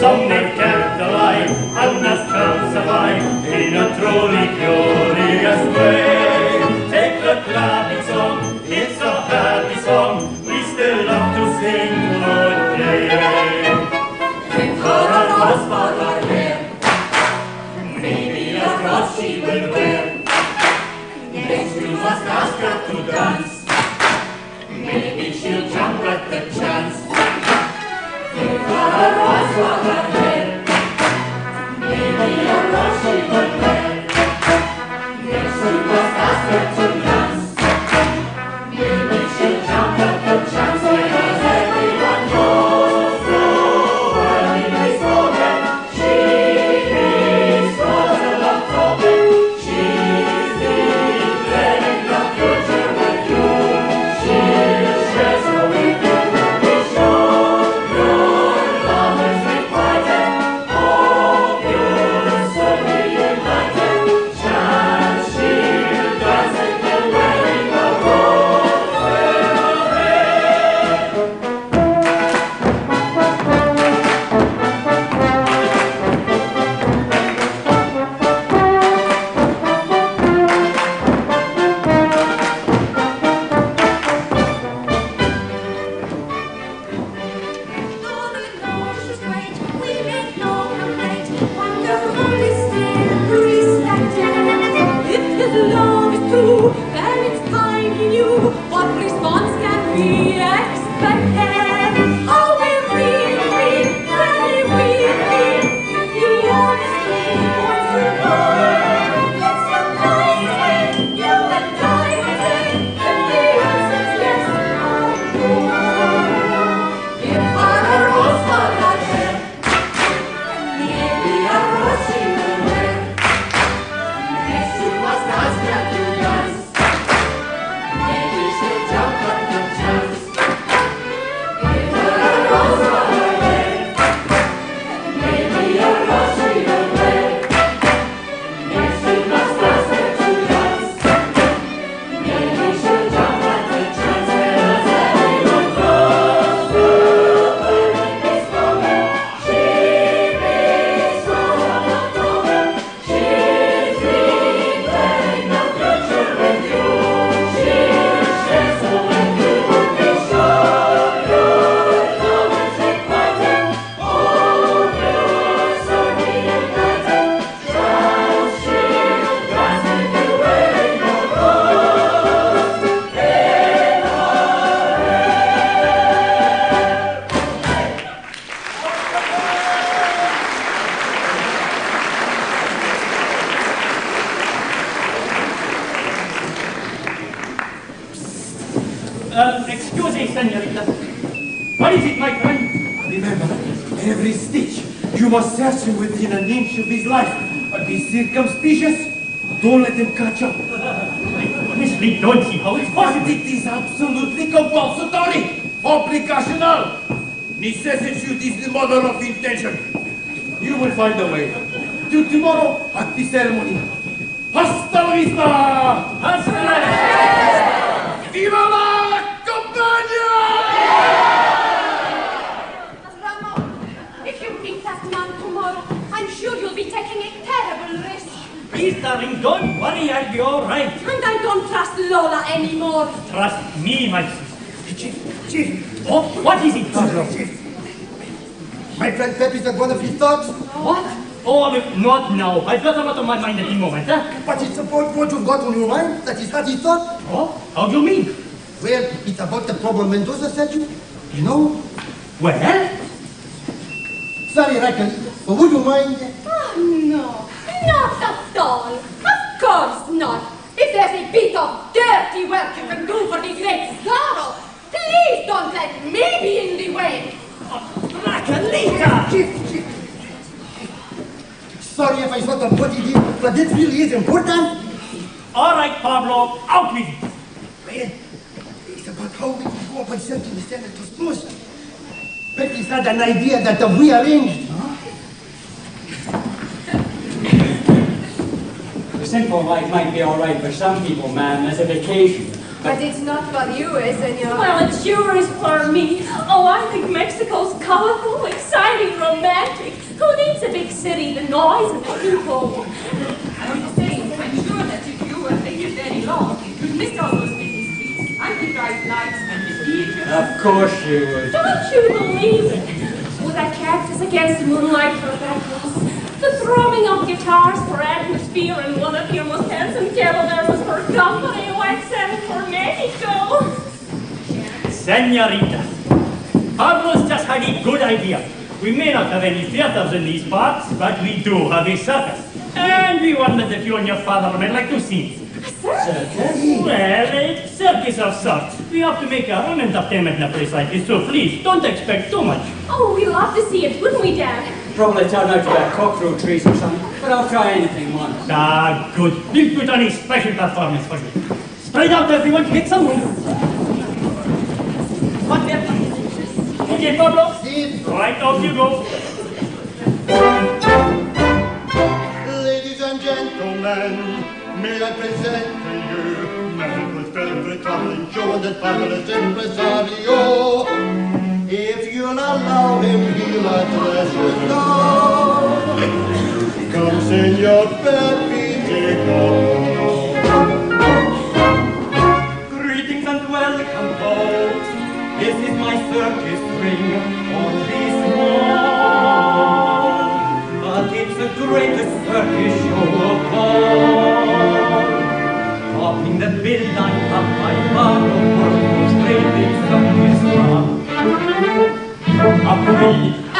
Some they've kept alive, others shall survive in a truly glorious way. Take the clapping song, it's a happy song, we still love to sing today. For a rose for her hair, maybe a rose she will wear. Next you must ask her to dance, maybe she'll jump at the chance. Give her a rose for her hair, maybe a rose she will wear. Next you must ask her to dance, maybe she'll jump at the chance. Because everyone knows the world is broken, she is frozen of broken. She's declaring the future with you. She'll share so with you. Be sure your love is requited. Hope you'll soon be united. Chance she'll dance in the wearing a rose in her hair. Though the Lord is great, we make no complaint. Wonderful is still respected. If his love is true, then it's time he knew what response can be expected. Oh, we're really, very weary. If you honestly want to know, it's a nice way you and I will say. If the answer's yes or no, give her a rose for her hair. Maybe a rose she will wear. Next you must ask her to dance. Maybe she'll jump at the chance. Give her a rose for her hair. Maybe a rose she will wear. Next you must ask her to dance. Maybe she'll jump at the chance. Because everyone knows the world is broken. She is frozen of broken. She's declaring the future with you. She'll share so with you. Be sure your love is requited. Hope you'll soon be united. Chance she'll dance with you wearing a rose in her hair. Excuse me, senorita. What is it, my friend? Remember, every stitch, you must search him within an inch of his life. But be circumspicious. Don't let him catch up. I honestly don't see how it's But possible. it is absolutely compulsory. Obligational. Necessity is the mother of intention. You will find a way. Till tomorrow at the ceremony. Hasta la vista! Hasta la vista! Viva la campagna! Ramon, if you meet that man tomorrow, I'm sure you'll be taking a terrible risk. Please, darling, don't worry, I'll be all right. And I don't trust Lola anymore. Trust me, my sister. Chief. Oh, what is it, Pablo? My friend Pep is one of his thoughts. What? Oh, look, not now. I've got a lot on my mind at the moment, huh? But it's about what you've got on your mind that is not his thought. Oh, how do you mean? Well, it's about the problem Mendoza sent you. You know? Well? Sorry, Raquel, but would you mind? Oh, no. Not at all. Of course not. If there's a bit of dirty work you can do for the great Zorro, please don't let me be in the way. Raquelita! Chief. Sorry if I sort of what he did, but this really is important. All right, Pablo, out with it. Well, it's about how we can go about setting the Senator's post. Betty's had an idea that we arranged. The simple life might be all right for some people, ma'am, as a vacation. But it's not for you, senor. Well, it sure is for me. Oh, I think Mexico's colorful, exciting, romantic. Who needs a big city, the noise and the people? I'm just saying, I'm sure that if you were here very long, you'd miss all those busy streets and the bright lights and the theaters. Of course you would. Don't you believe it? With that cactus against the moonlight for backgrounds, the throbbing of guitars for atmosphere, and one of your most handsome caballeros for company, white sand for Mexico. Senorita, Pablo's just had a good idea. We may not have any theaters in these parts, but we do have a circus. And we wondered if you and your father might like to see it. Circus? Well, a circus of sorts. We have to make our own entertainment in a place like this, so please, don't expect too much. Oh, we'd love to see it, wouldn't we, Dad? Probably turn out to be a cockroach race or something, but I'll try anything once. Ah, good. We'll put on a special performance for you. Spread out, everyone, make some room. What there? Okay, Pablo? Steve. Right, off you go. Ladies and gentlemen, may I present to you man with velvet traveling show and that fabulous impresario. If you'll allow him, he'll address you now. Come, Senor Pepito. Greetings and welcome, folks. This is my circus ring on this wall. But it's the greatest circus show of all. Topping the bill line up by far the world's greatest circus club. Amigos,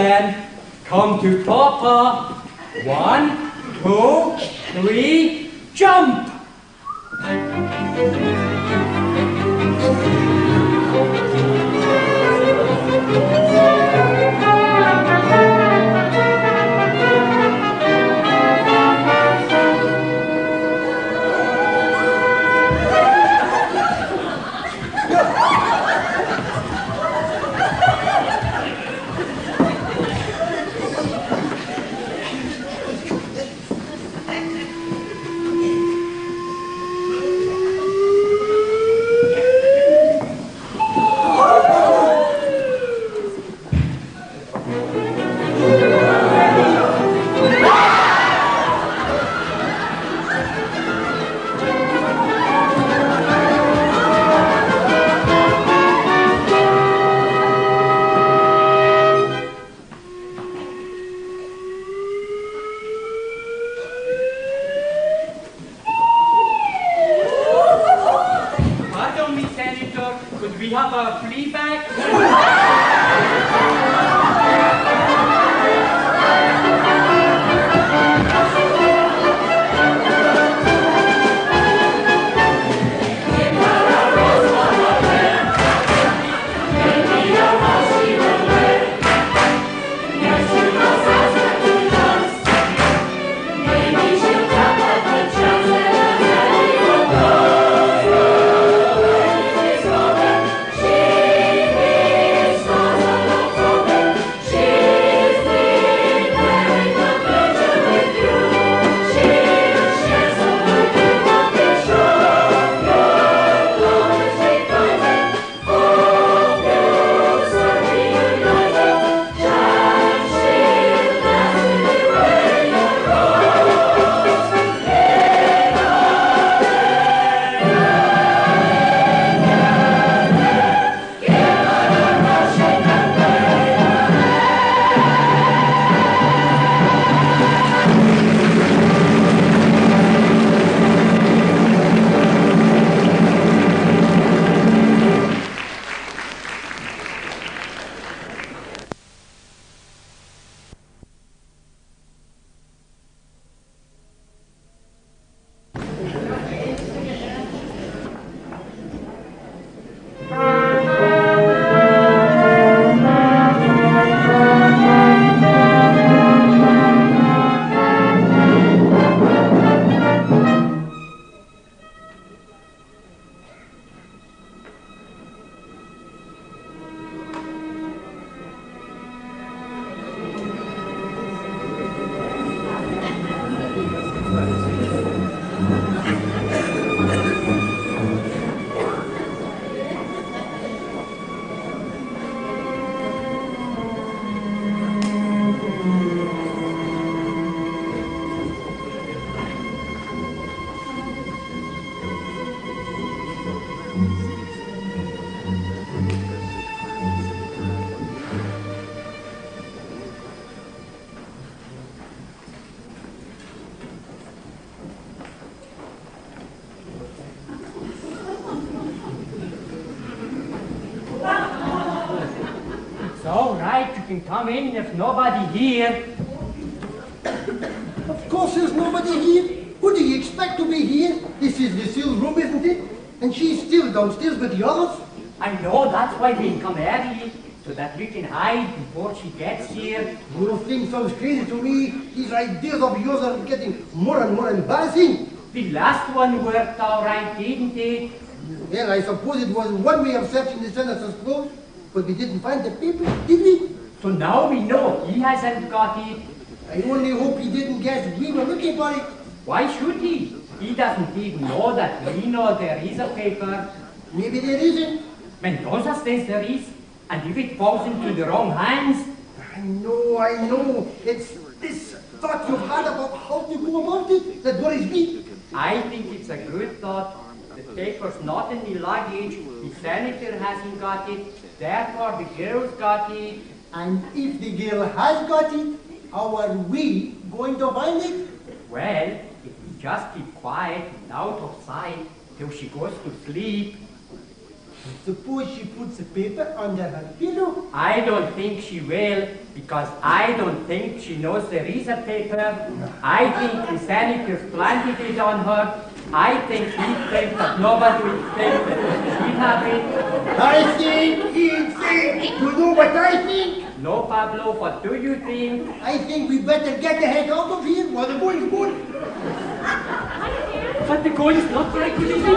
then, come to Papa. 1, 2, 3, jump! Pardon me, Senator, could we have a flea bag? It's all right, you can come in if nobody here. Of course there's nobody here. Who do you expect to be here? This is Lucille's room, isn't it? And she's still downstairs with the others. I know, that's why we come early, so that we can hide before she gets here. Your thing sounds crazy to me. These ideas of yours are getting more and more embarrassing. The last one worked all right, didn't it? Well, I suppose it was one way of searching the senator's clothes, but we didn't find the paper, did we? So now we know he hasn't got it. I only hope he didn't guess we were looking for it. Why should he? He doesn't even know that we know there is a paper. Maybe there isn't. Mendoza says there is, and if it falls into the wrong hands... I know. It's this thought you've had about how to go about it that worries me. I think it's a good thought. The paper's not in the luggage, the senator hasn't got it, therefore the girl's got it. And if the girl has got it, how are we going to find it? Well, if we just keep quiet and out of sight till she goes to sleep. Suppose she puts the paper under her pillow. I don't think she will, because I don't think she knows there is a paper. I think the senators planted it on her. I think he thinks that nobody will think that he have it. I think you know what I think? No, Pablo, what do you think? I think we better get the heck out of here while the boy is good. But the goal is not very good indeed.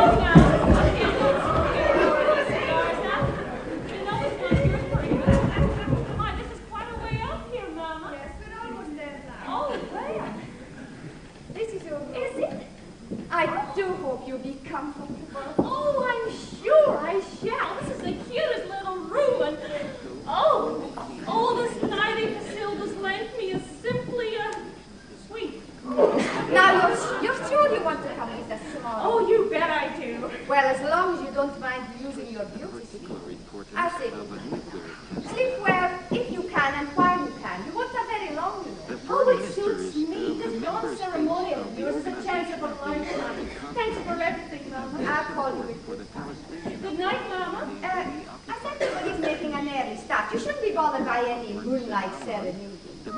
I do hope you'll be comfortable. Oh, I'm sure I shall. This is the cutest little room, and oh, this nighting Casilda's lent me is simply sweet. Now, you're sure you want to come with us tomorrow? Oh, you bet I do. Well, as long as you don't mind using your beauty sleep. I say, sleep well if you can and while you can. You won't have very long, you know. Oh, it suits me. This non-ceremonial of yours is a chance of a lifetime. Thanks for everything, Mama. I'll call you at good time. Good night, Mama. As everybody's making an early start, you shouldn't be bothered by any moonlight serenade. Oh,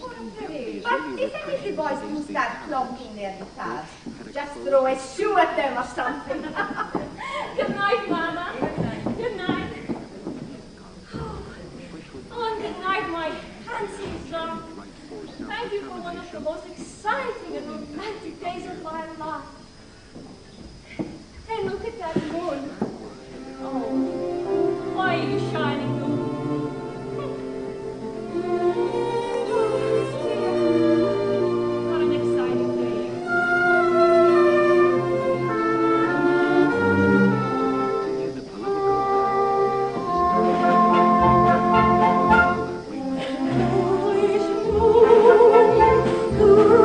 what a pity. But if any of the boys do start clunking their guitars, just throw a shoe at them or something. Good night, Mama. Good night. Oh, and good night, my handsome son. Thank you for one of the most exciting and romantic days of my life. Hey, look at that moon. Oh, why are you shining, moon? What an exciting day.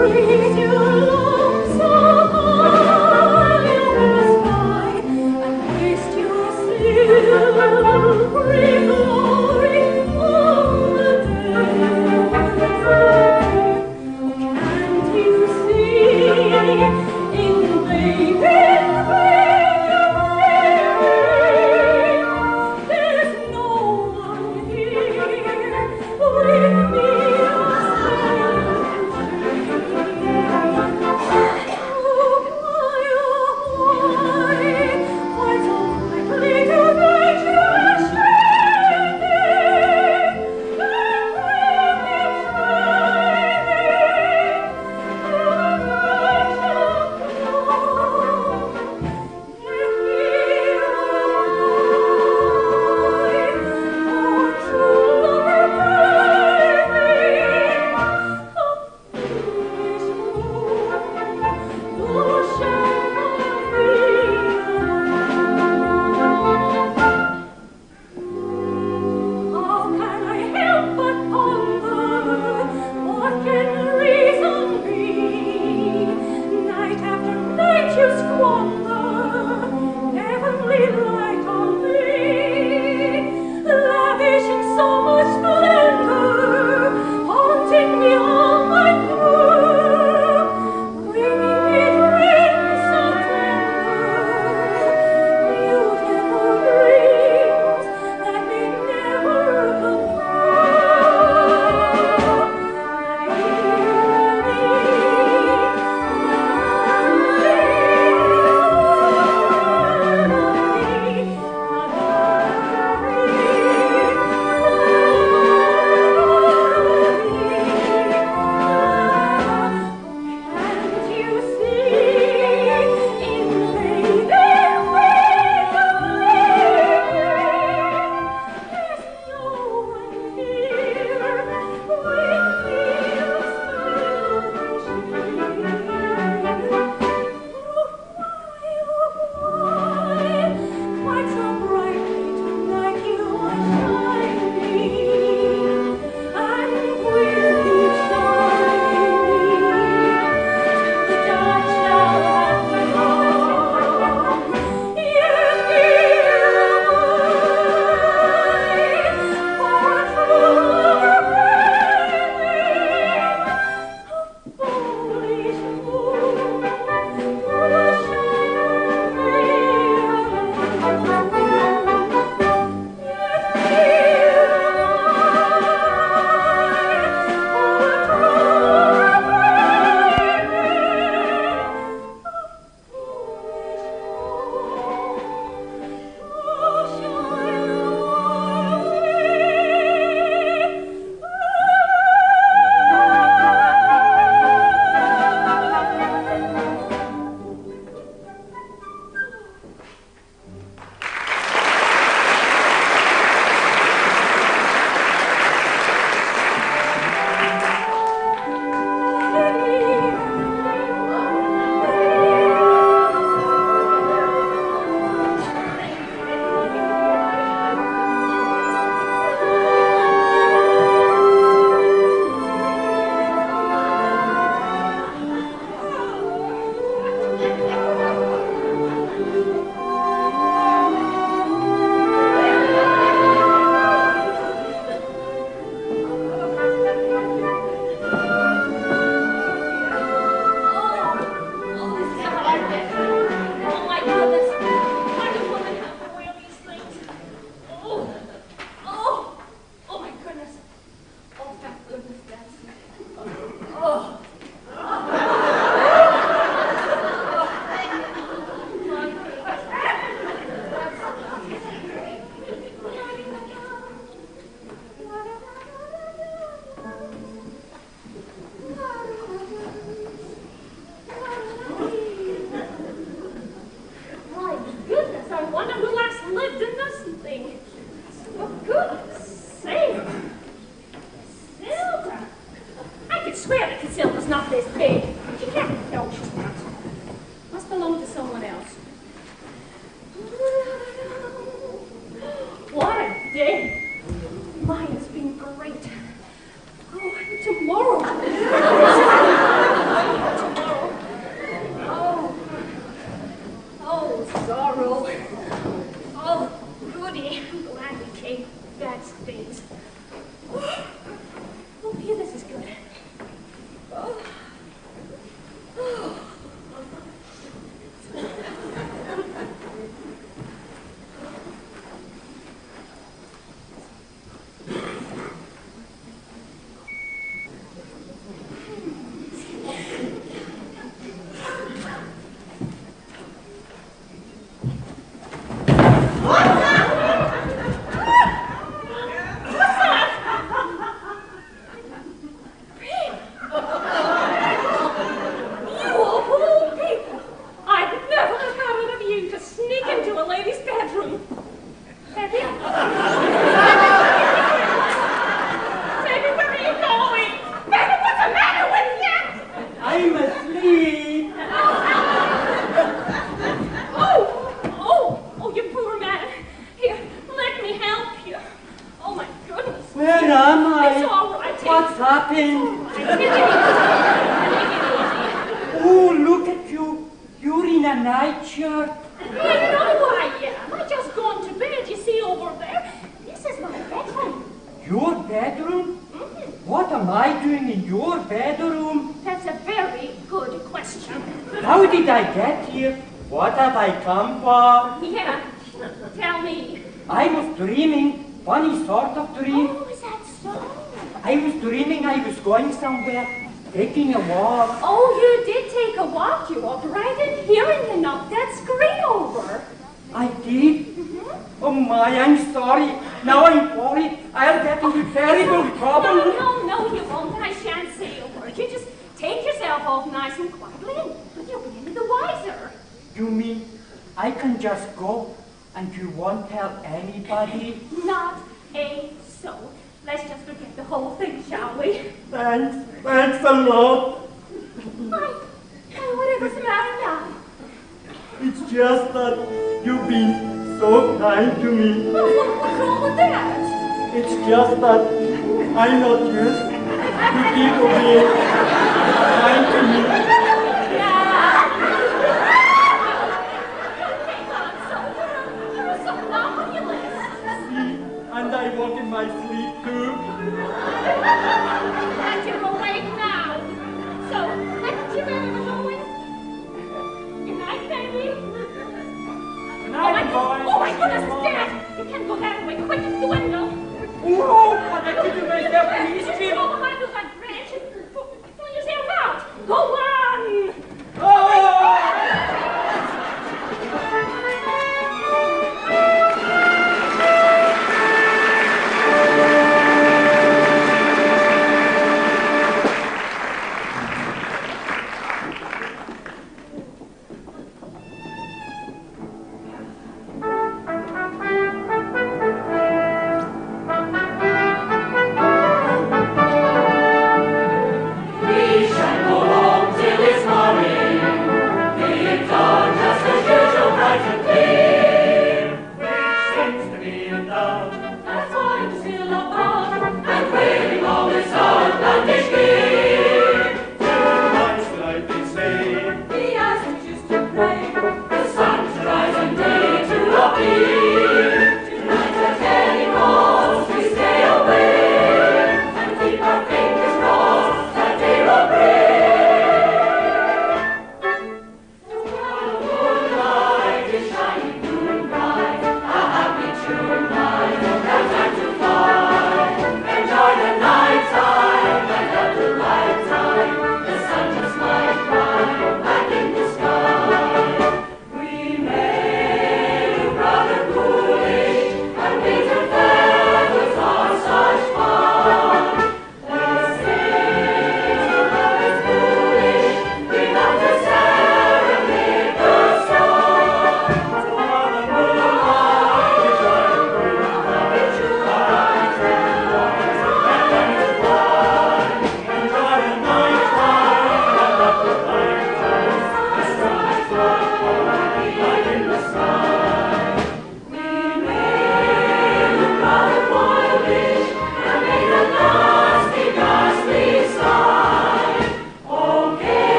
Raise your love so high over the sky and waste your silvery swear that Casilda's not this big. She can't. No, she's not. Must belong to someone else. What a day! Mine's been great. Oh, tomorrow. Tomorrow. Oh, sorrow. Oh, goody. I'm glad we came. That stings. Oh, here, this is good. Oh. Oh. Taking a walk. Oh, you did take a walk. You walked right in here and you knocked that screen over. I did? Oh my, I'm sorry. Now I'm worried. I'll get into terrible trouble. No, you won't. I shan't say a word. You just take yourself off nice and quietly and you'll be any the wiser. You mean I can just go and you won't tell anybody? Not a soul. Let's just forget the whole thing, shall we? Thanks a lot. Whatever's the matter now? It's just that you've been so kind to me. Well, what's wrong with that? It's just that I'm not used to people being kind to me. You're so fabulous. See, and I walk in my sleep too. And you're awake now. So, let's you better go going. Good night, baby. Good night, boy. Oh my goodness, Dad! You can't go that way. Quick, the window. Oh, I have to do myself, please, Just Jim. go behind that branch.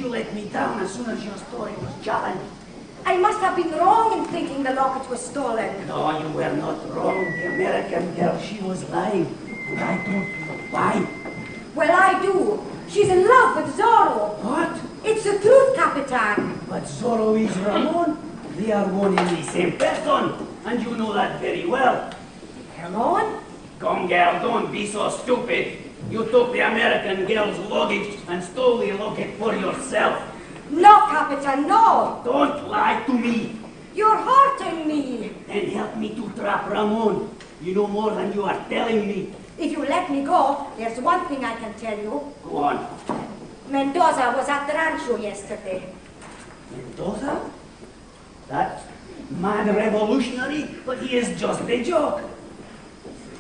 you let me down as soon as your story was jolly. I must have been wrong in thinking the locket was stolen. No, you were not wrong. The American girl, she was lying. And I don't know why. Well, I do. She's in love with Zorro. What? It's the truth, Capitan. But Zorro is Ramon. They are one and the same person. And you know that very well. Ramon? Come, girl, don't be so stupid. You took the American girl's luggage and stole the locket for yourself. No, Capitan, no. Don't lie to me. You're hurting me. Then help me to trap Ramon. You know more than you are telling me. If you let me go, there's one thing I can tell you. Go on. Mendoza was at the rancho yesterday. Mendoza? That mad revolutionary? But he is just a joke.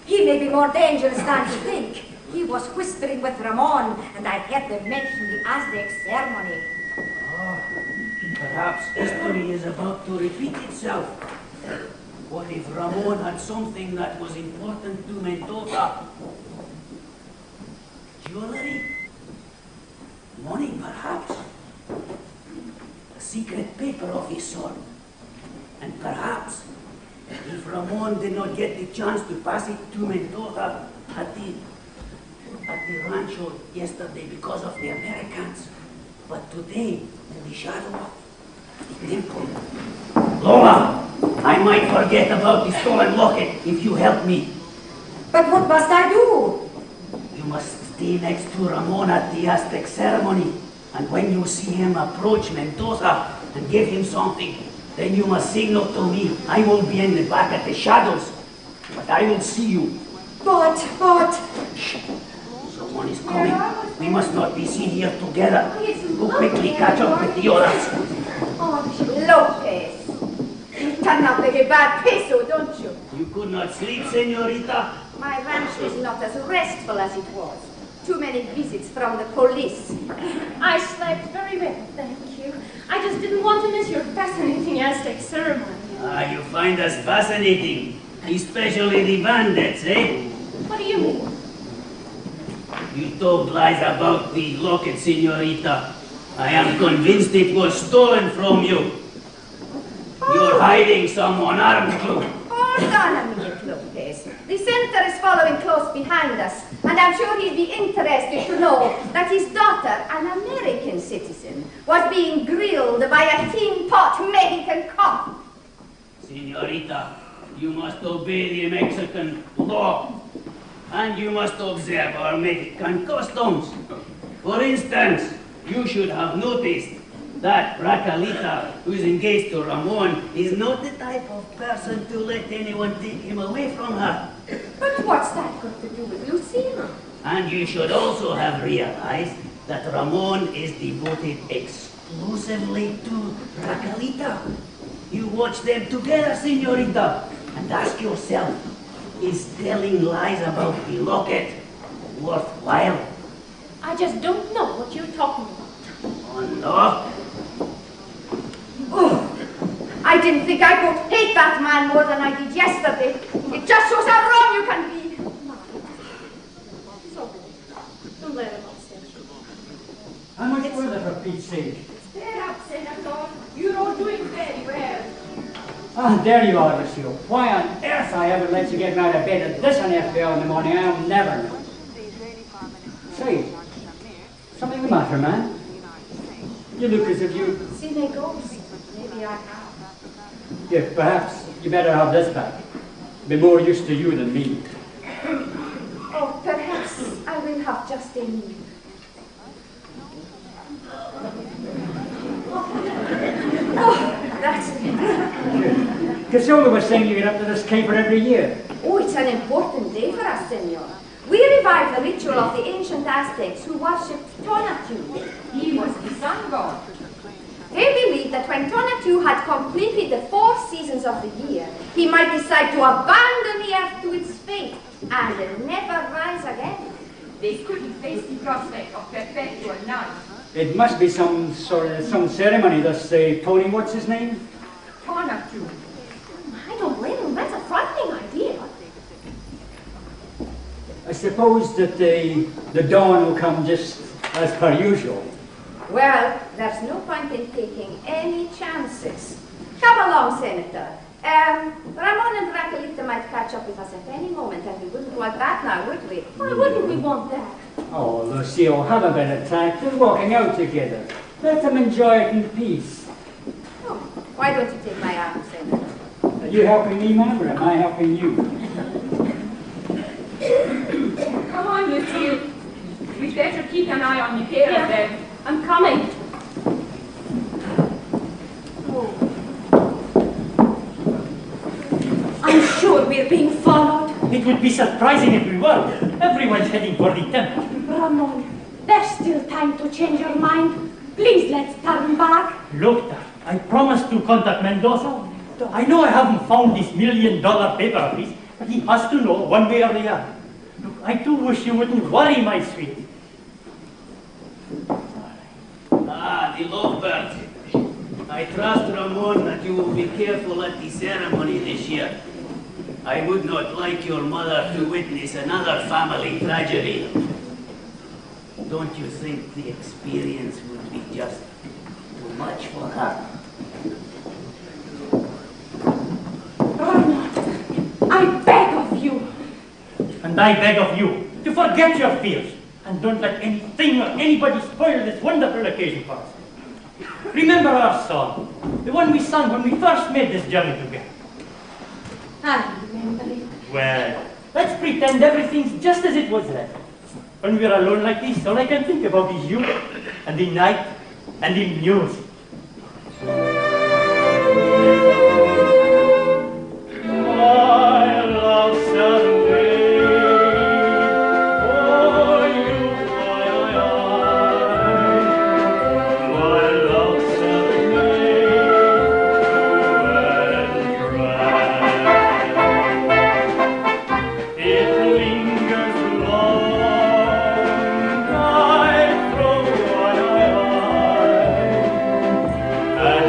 He may be more dangerous than you think. He was whispering with Ramon, and I heard them mention the Aztec ceremony. Perhaps history is about to repeat itself. What if Ramon had something that was important to Mendoza? Jewelry? Money, perhaps? A secret paper of his sort. And perhaps, if Ramon did not get the chance to pass it to Mendoza at the rancho yesterday because of the Americans, but today, in the shadow of the temple. Lola, I might forget about the stolen locket if you help me. But what must I do? You must stay next to Ramon at the Aztec ceremony, and when you see him approach Mendoza and give him something, then you must signal to me. I will be in the back at the shadows, but I will see you. But... Shh. Someone is coming. We must not be seen here together. Go quickly catch up with the others. Oh, Lopez. You turn up like a bad peso, don't you? You could not sleep, señorita? My ranch is not as restful as it was. Too many visits from the police. I slept very well, thank you. I just didn't want to miss your fascinating Aztec ceremony. Ah, you find us fascinating. Especially the bandits, eh? What do you mean? You told lies about the locket, señorita. I am convinced it was stolen from you. You're hiding someone armed too. Hold on a minute, Lopez. The senator is following close behind us, and I'm sure he'd be interested to know that his daughter, an American citizen, was being grilled by a tin pot Mexican cop. Señorita, you must obey the Mexican law. And you must observe our Mexican customs. For instance, you should have noticed that Raquelita, who is engaged to Ramon, is not the type of person to let anyone take him away from her. But what's that got to do with Lucina? And you should also have realized that Ramon is devoted exclusively to Raquelita. You watch them together, señorita, and ask yourself, is telling lies about the locket worthwhile? I just don't know what you're talking about. Oh, no? Oh, I didn't think I could hate that man more than I did yesterday. It just shows how wrong you can be. It's all right. Don't let him upset you. How much further, for Pete's sake? Stay up, Senator. You're all doing very well. Ah, there you are, monsieur. Why on earth I ever let you get out of bed at this hour in the morning, I'll never know. Say, something the matter, man? You look as if you... See, they go. Maybe I have. Yeah, perhaps you better have this back. Be more used to you than me. Oh, perhaps I will have just a meal. Oh, that's it. Casola was saying you get up to this caper every year. Oh, it's an important day for us, senor. We revive the ritual of the ancient Aztecs who worshipped Tonatiuh. He was the sun god. They believed that when Tonatiuh had completed the 4 seasons of the year, he might decide to abandon the earth to its fate and never rise again. They couldn't face the prospect of perpetual night. It must be some ceremony, thus Tony, what's his name? Tonatiuh. I don't blame him. That's a frightening idea. I suppose that the dawn will come just as per usual. Well, there's no point in taking any chances. Come along, Senator. Ramon and Raquelita might catch up with us at any moment, and we wouldn't want that now, would we? Why wouldn't we want that? Oh, Lucille, haven't been attacked. We're walking out together. Let them enjoy it in peace. Oh, why don't you take my arm, Senator? Are you helping me, ma'am, or am I helping you? Come on, Lucille. We'd better keep an eye on the pair of them. I'm coming. I'm sure we're being followed. It would be surprising if we were. Everyone's heading for the temple. Ramon, there's still time to change your mind. Please, let's turn back. Look, Dad, I promised to contact Mendoza. I know I haven't found this $1 million paper piece, but he has to know one way or the other. Look, I do wish you wouldn't worry, my sweet. Ah, the lovebird. I trust, Ramon, that you will be careful at the ceremony this year. I would not like your mother to witness another family tragedy. Don't you think the experience would be just too much for her? Ramon, I beg of you. And I beg of you to forget your fears and don't let anything or anybody spoil this wonderful occasion for us. Remember our song, the one we sang when we first made this journey together. I remember it. Well, let's pretend everything's just as it was then. When we're alone like this, all I can think about is you, and the night, and the music. My love shall wait for you, my love shall wait and dry. It lingers long, I throw my eye, and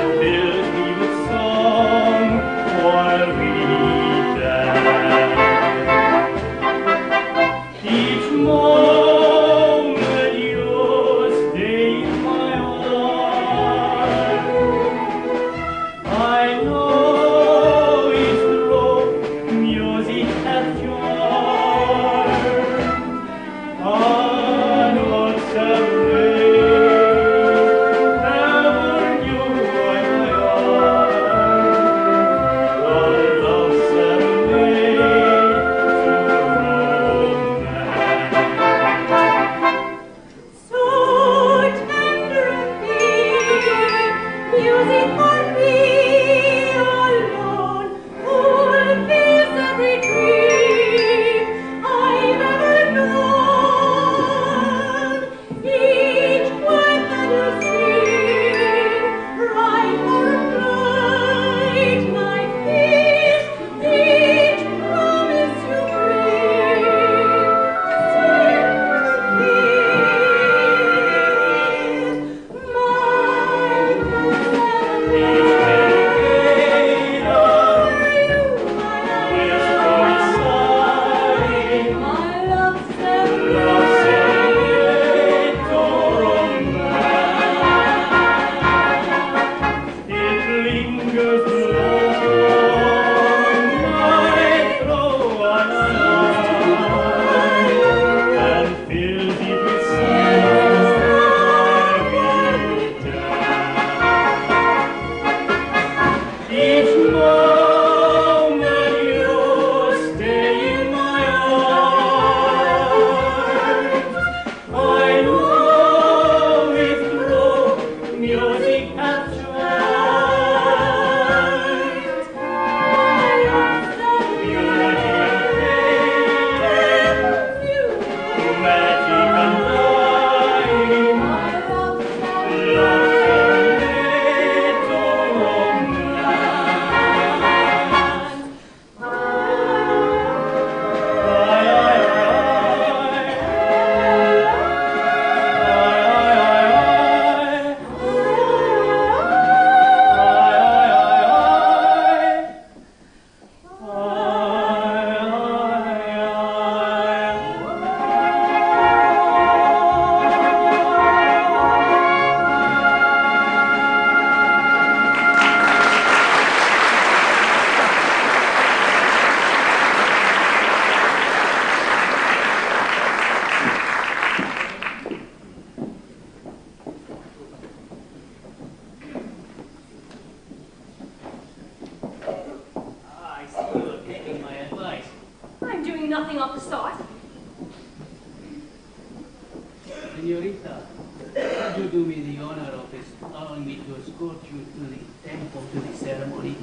please allow me to escort you to the temple, to the ceremony?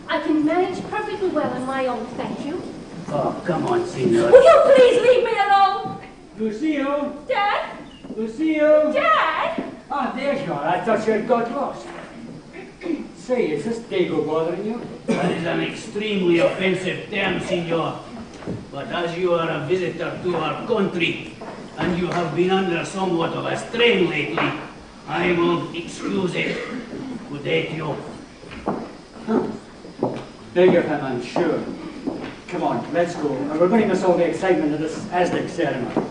I can manage perfectly well on my own, thank you. Oh, come on, senor. Will you please leave me alone? Lucille! Dad? Lucille! Dad? Ah, there you are. I thought you had got lost. Say, is this Dago bothering you? That is an extremely offensive term, senor. But as you are a visitor to our country, and you have been under somewhat of a strain lately, I will excuse it. Good day to you. Beg of him, I'm sure. Come on, let's go. We're going to miss all the excitement of this Aztec ceremony.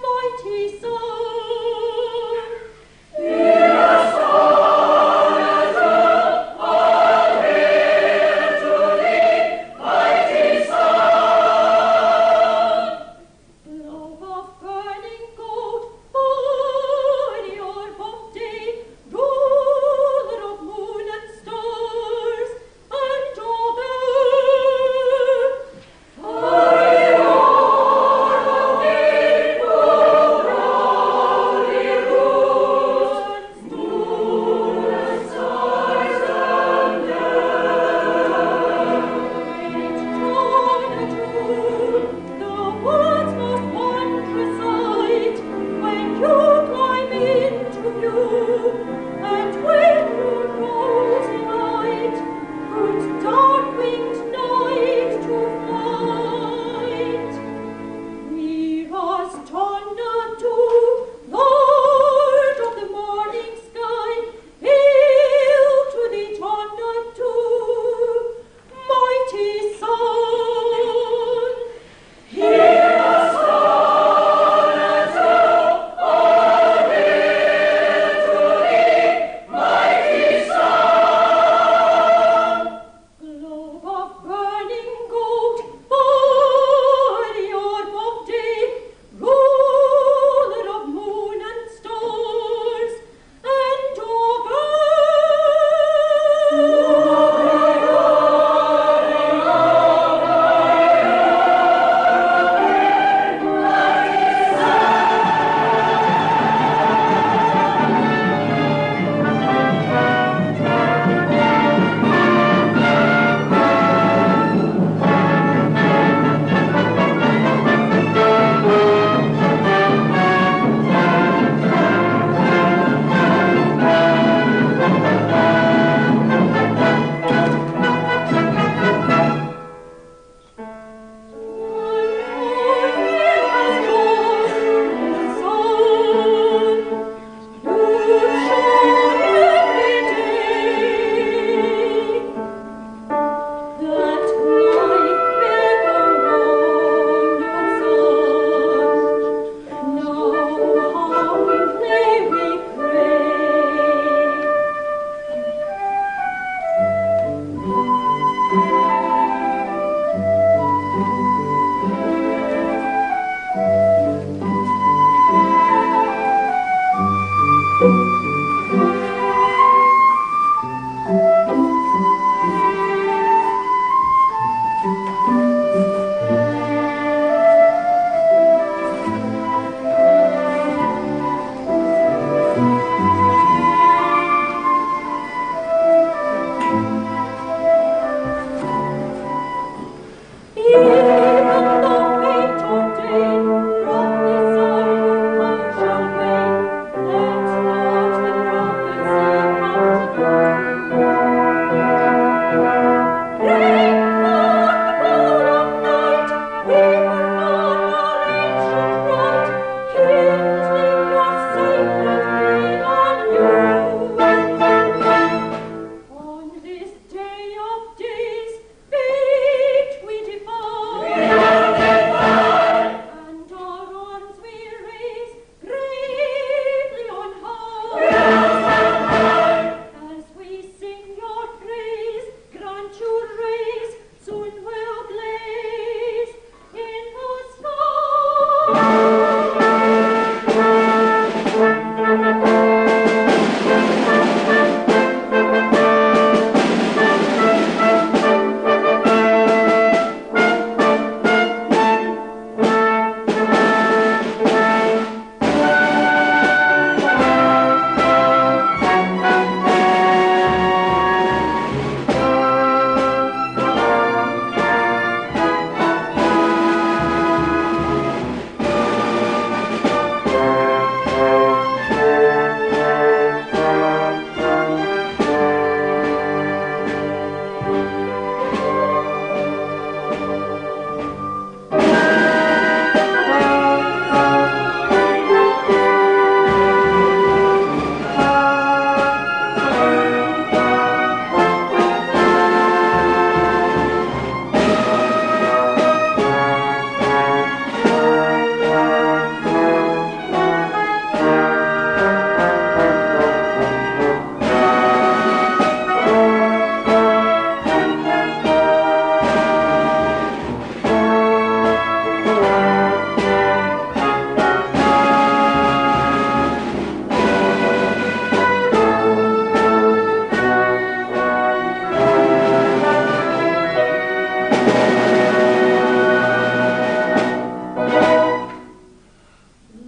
Mighty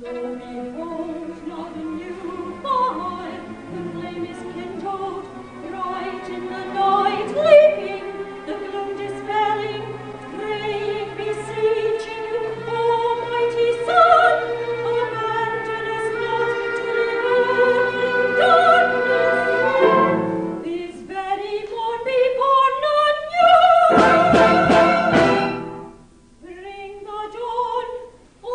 Lo behold, not a new boy, the flame is kindled, bright in the night, leaping, the gloom dispelling, praying, beseeching you, Almighty Son, abandon us not to live in darkness. This very morn be born anew. Bring the dawn, O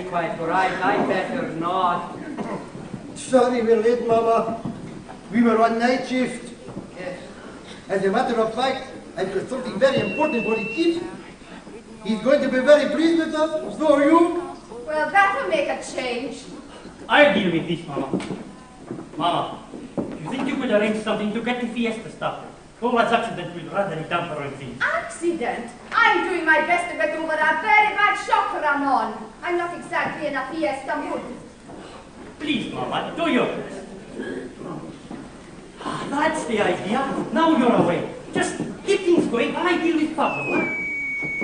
Quite right, I better not. Sorry we're late, Mama. We were on night shift. As a matter of fact, I've got something very important for the chief. He's going to be very pleased with us. So are you? Well, that'll make a change. I'll deal with this, Mama. Mama, you think you could arrange something to get the fiesta started? Cora's accident will rather dampen things. Accident? I'm doing my best to get over that very bad shock, Ramon. I'm not exactly in a fiesta mood. Please, Mama, do your best. That's the idea. Now you're away. Just keep things going and I deal with Pablo. Huh?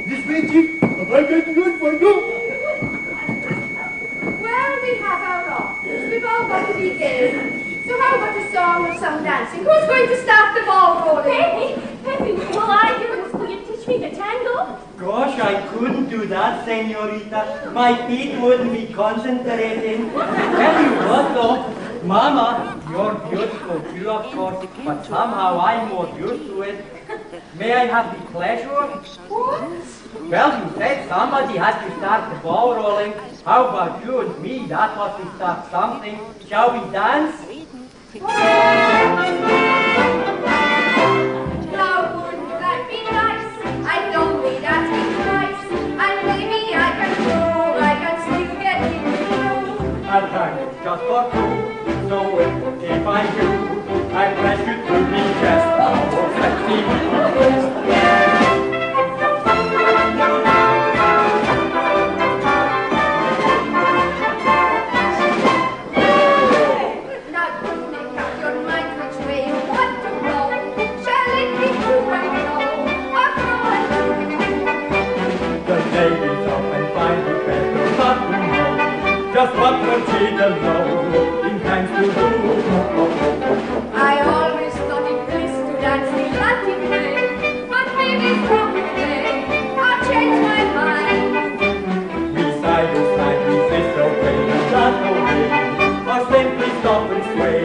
This way, Chief. Have I got good for you? Well, we have our offers. We've all got to be game. So how about a song or some dancing? Who's going to start the ball rolling? Pepe, will I do it? Will you teach me the tango? Gosh, I couldn't do that, senorita. My feet wouldn't be concentrating. Tell you what, though, Mama, you're beautiful too, of course, but somehow I'm more used to it. May I have the pleasure? What? Well, you said somebody had to start the ball rolling. How about you and me? That was to start something. Shall we dance? Now wouldn't that be nice? I don't mean that twice. And maybe I can go, I can still get in the groove. I'll hang it just for two. So if I do, I press you to be just our sexy. Now don't make up your mind which way you want to go. Shall it be true and no, or true and true? The ladies often find it better not to know just what will she know in times to do. I always thought it bliss to dance the Latin way, but maybe from today I'll change my mind. We side to side, we say so way, not no way, or simply stop and sway,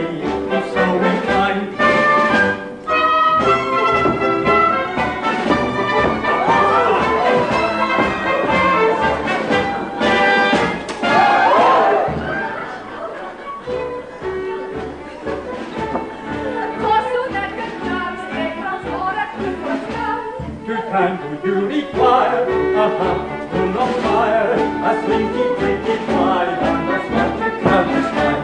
if so inclined. Tango you require a heart full of fire, a slinky, pretty fire, and a smarty crowd smile.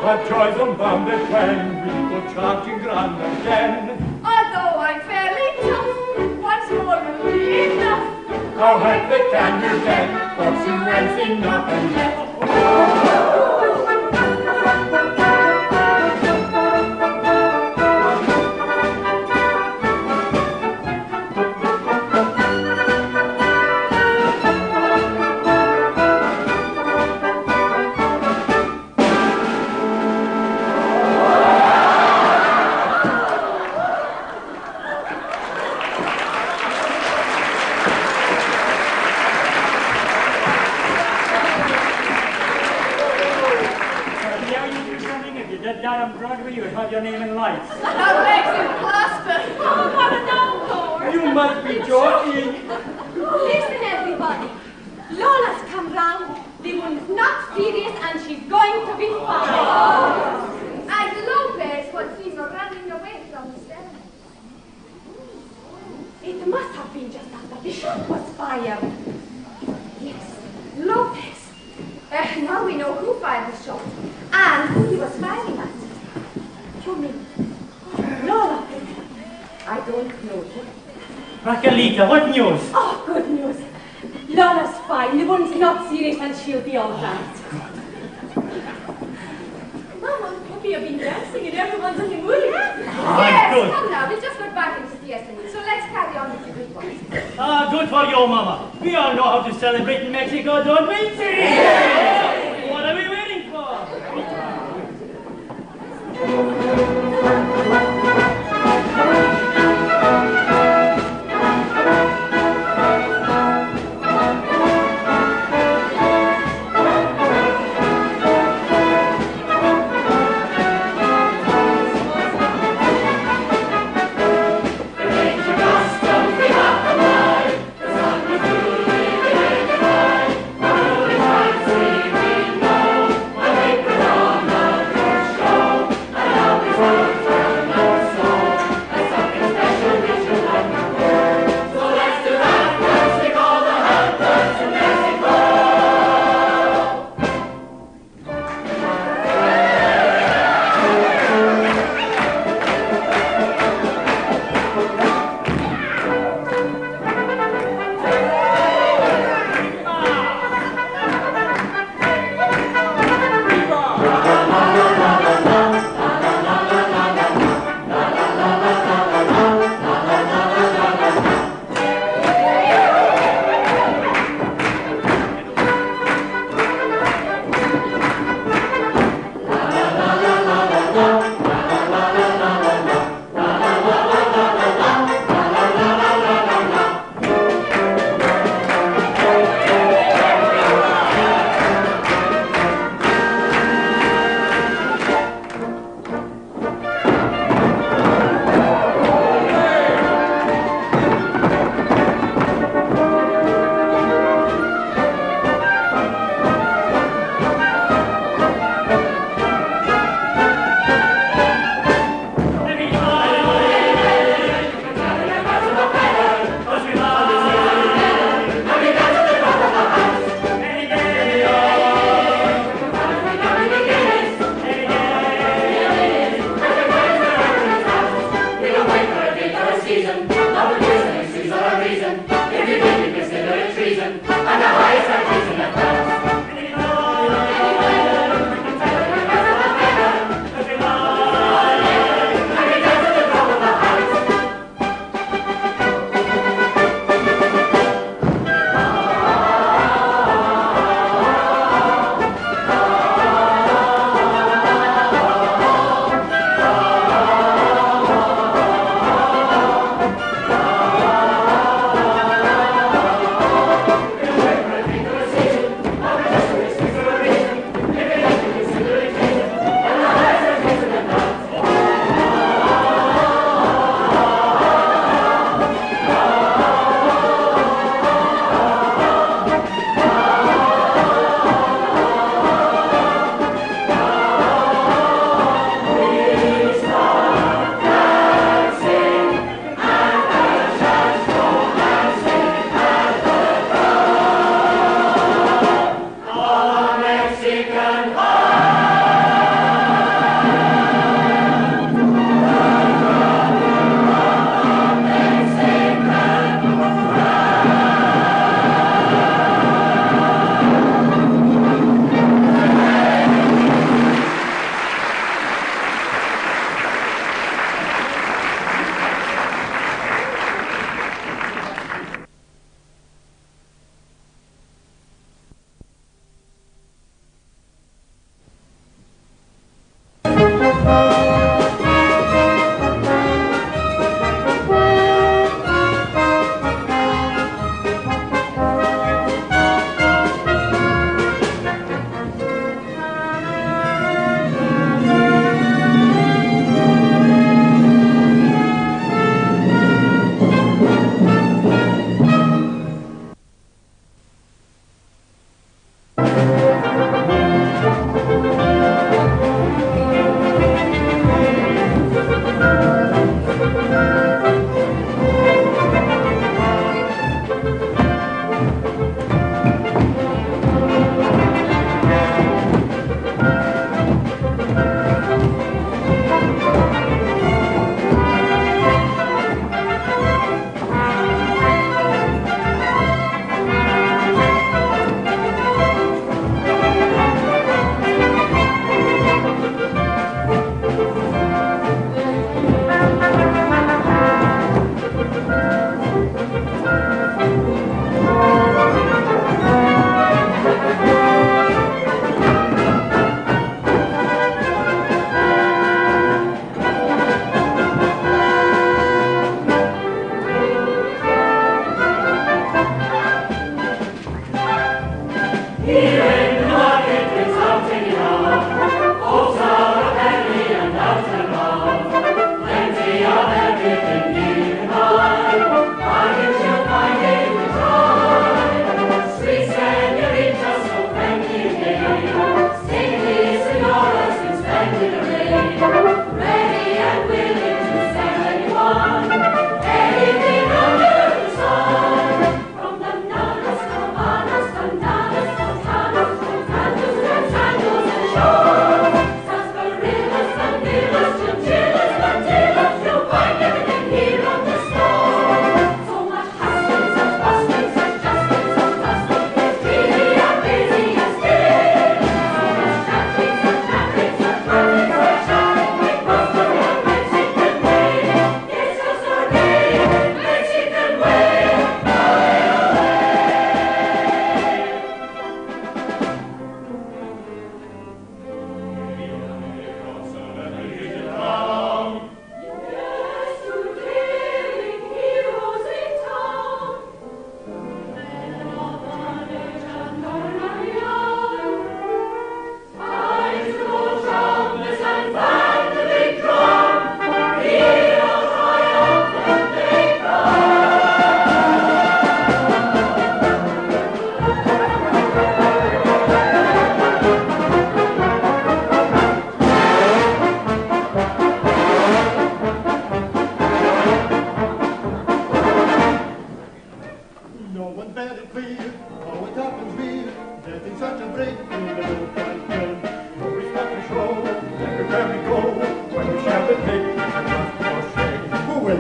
But joys unbounded when we go charging grand again. Although I'm fairly tough, once more will be enough. How happy can you get? Fortune enough and left. You would have your name in lights. That makes it plaster. Oh, what an encore! You must be joking. Listen, everybody. Lola's come round. The one's not serious and she's going to be fine. And Lopez was seen running away from the stairs. It must have been just after the shot was fired. Yes, Lopez. Now we know who fired the shot and who he was firing at. You mean Lola? I don't know her. Raquelita, what news? Oh, good news. Lola's fine. The one's not serious and she'll be all right. Mama, Poppy have been dancing and everyone's in the mood. Yes, good. come now. We just got back into Fiesta mood, so let's carry on with the good ones. Good for you, Mama. We all know how to celebrate in Mexico, don't we? Yes. What are we waiting for? Thank you.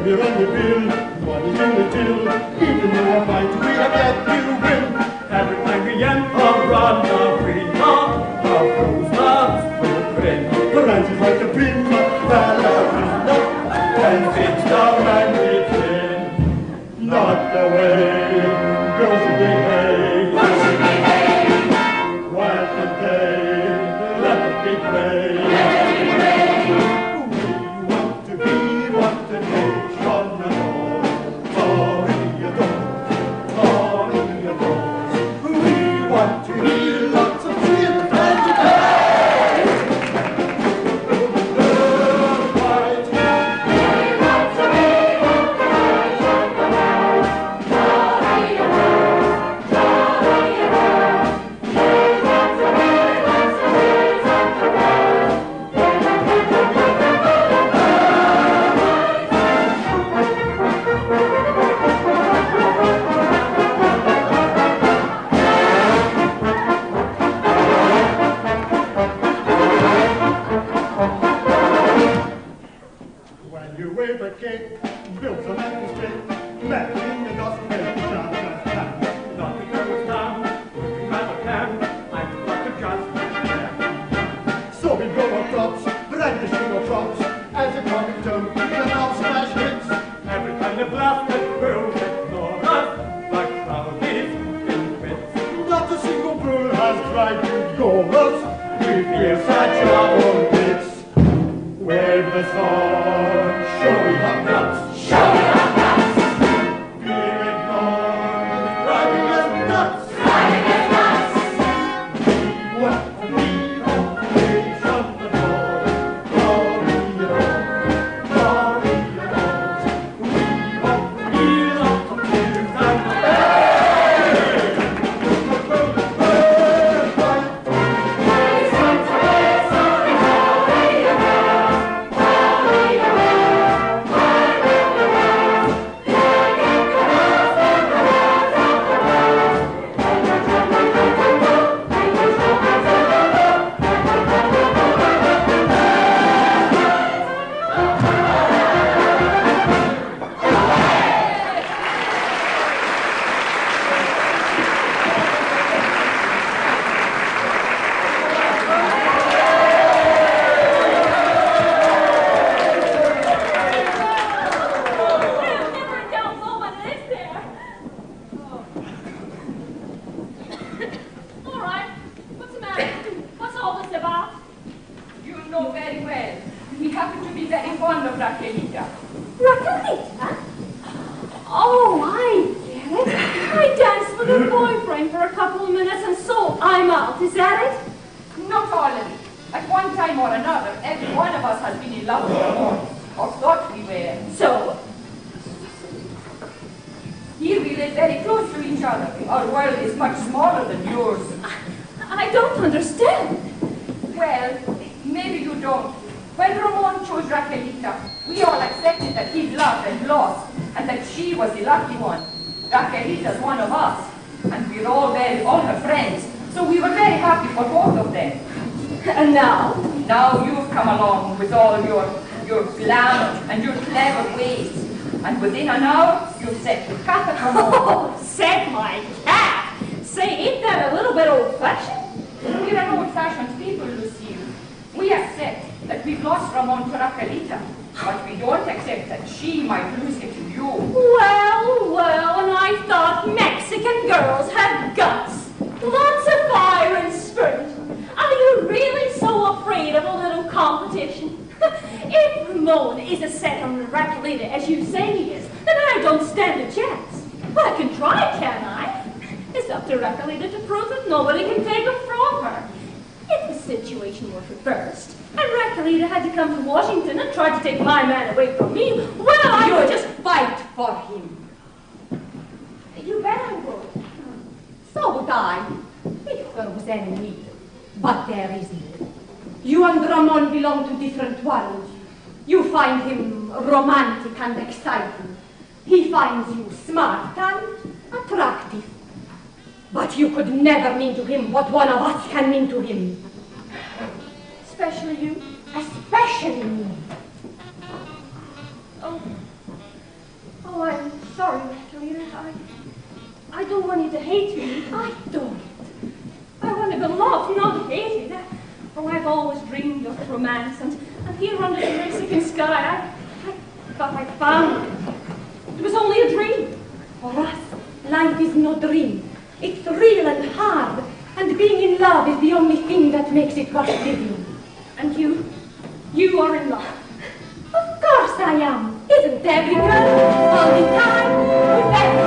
we're on the bill, money's in the till, even though I might, we have yet to win. Have But the way girls behave, why should they let it be brave? We want to be what the nation adores. Tommy adores. We want to hear lots of children and wave a cake, build some empty street, back in the dust, make the job just done. Nothing there was done, looking rather can, I'm not to just there. So we blow our tops, brandishing our props, as a comic term, we can now smash hits. Every time the blasted will ignore us, like crowd is in fits. Not a single bird has tried to goal us, we fear such our own bits. Wave the song, show me how nuts, show me how nuts. Being ignored, driving us nuts, driving us nuts. We want to be on the nation adores. Glory adores, glory adores. We want to be lots of tears and within an hour, you set your cat at home. Oh, set my cat? Say, ain't that a little bit old-fashioned? We're an old-fashioned people, Lucille. We accept that we've lost Ramon to Raquelita, but we don't accept that she might lose it to you. Well, well, and I thought Mexican girls had guts. Lots of fire and spirit. Are you really so afraid of a little competition? If Ramon is a set on Raquelita as you say he is, then I don't stand a chance. But I can try, can I? It's up to Raquelita to prove that nobody can take him from her. If the situation was reversed, and Raquelita had to come to Washington and try to take my man away from me, well, I would just fight for him. You bet I would. So would I, if there was any need. But there isn't. You and Ramon belong to different worlds. You find him romantic and exciting. He finds you smart and attractive. But you could never mean to him what one of us can mean to him. Especially you? Especially me. Oh, I'm sorry, Raquelita. I don't want you to hate me. I don't. I want to be loved, not hated. Oh, I've always dreamed of romance, and here under the Mexican sky, I thought I found it. It was only a dream. life is no dream. It's real and hard, and being in love is the only thing that makes it worth living. And you are in love. Of course I am. Isn't every girl all the time with that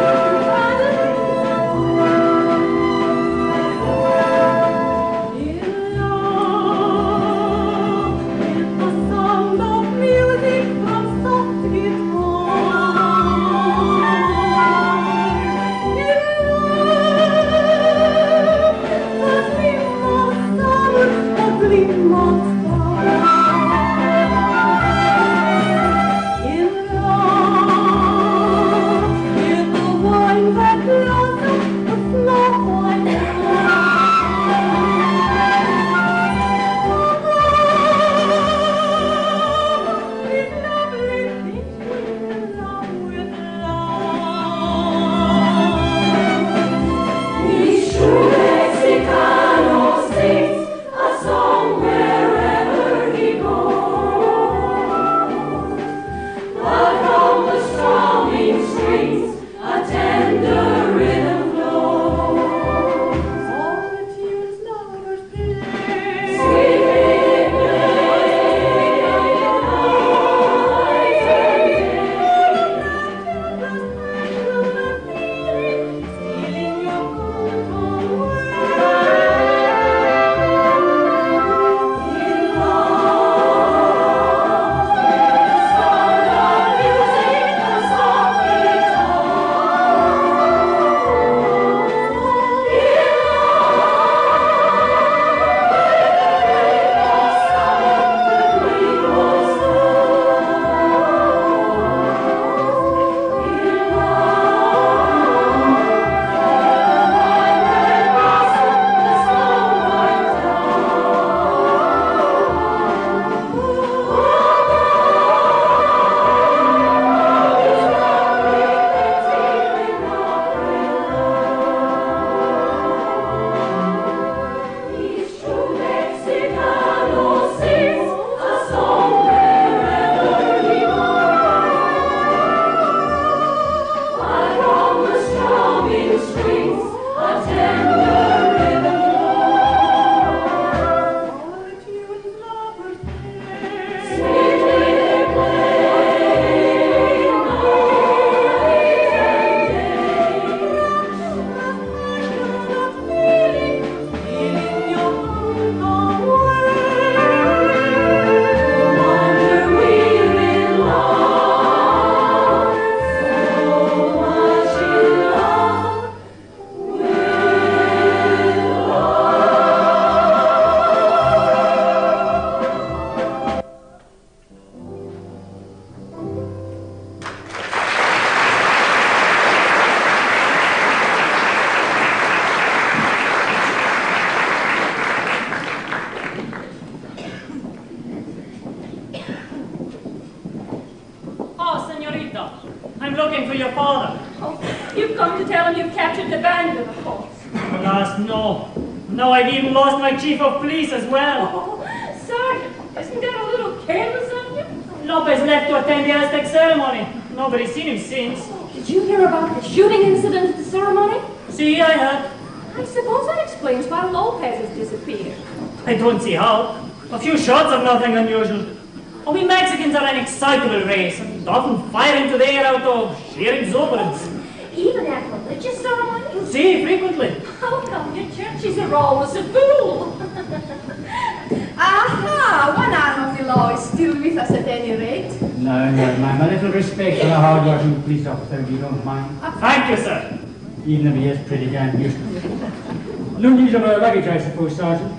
I'm looking for your father. Oh, you've come to tell him you've captured the bandit, of course. Alas, no. No, I've even lost my chief of police as well. Oh, Sergeant, isn't that a little careless of you? Lopez left to attend the Aztec ceremony. Nobody's seen him since. Did you hear about the shooting incident at the ceremony? See, I have. I suppose that explains why Lopez has disappeared. I don't see how. A few shots are nothing unusual. Oh, we Mexicans are an excitable race and often fire into the air out of sheer exuberance. Even at religious ceremonies? See, frequently. How come your churches are always a fool? Aha! One arm of the law is still with us at any rate. No, ma'am. A little respect for a hard-working police officer, if you don't mind. Thank you, sir. Even if he is pretty damn useless. No news of our luggage, I suppose, Sergeant?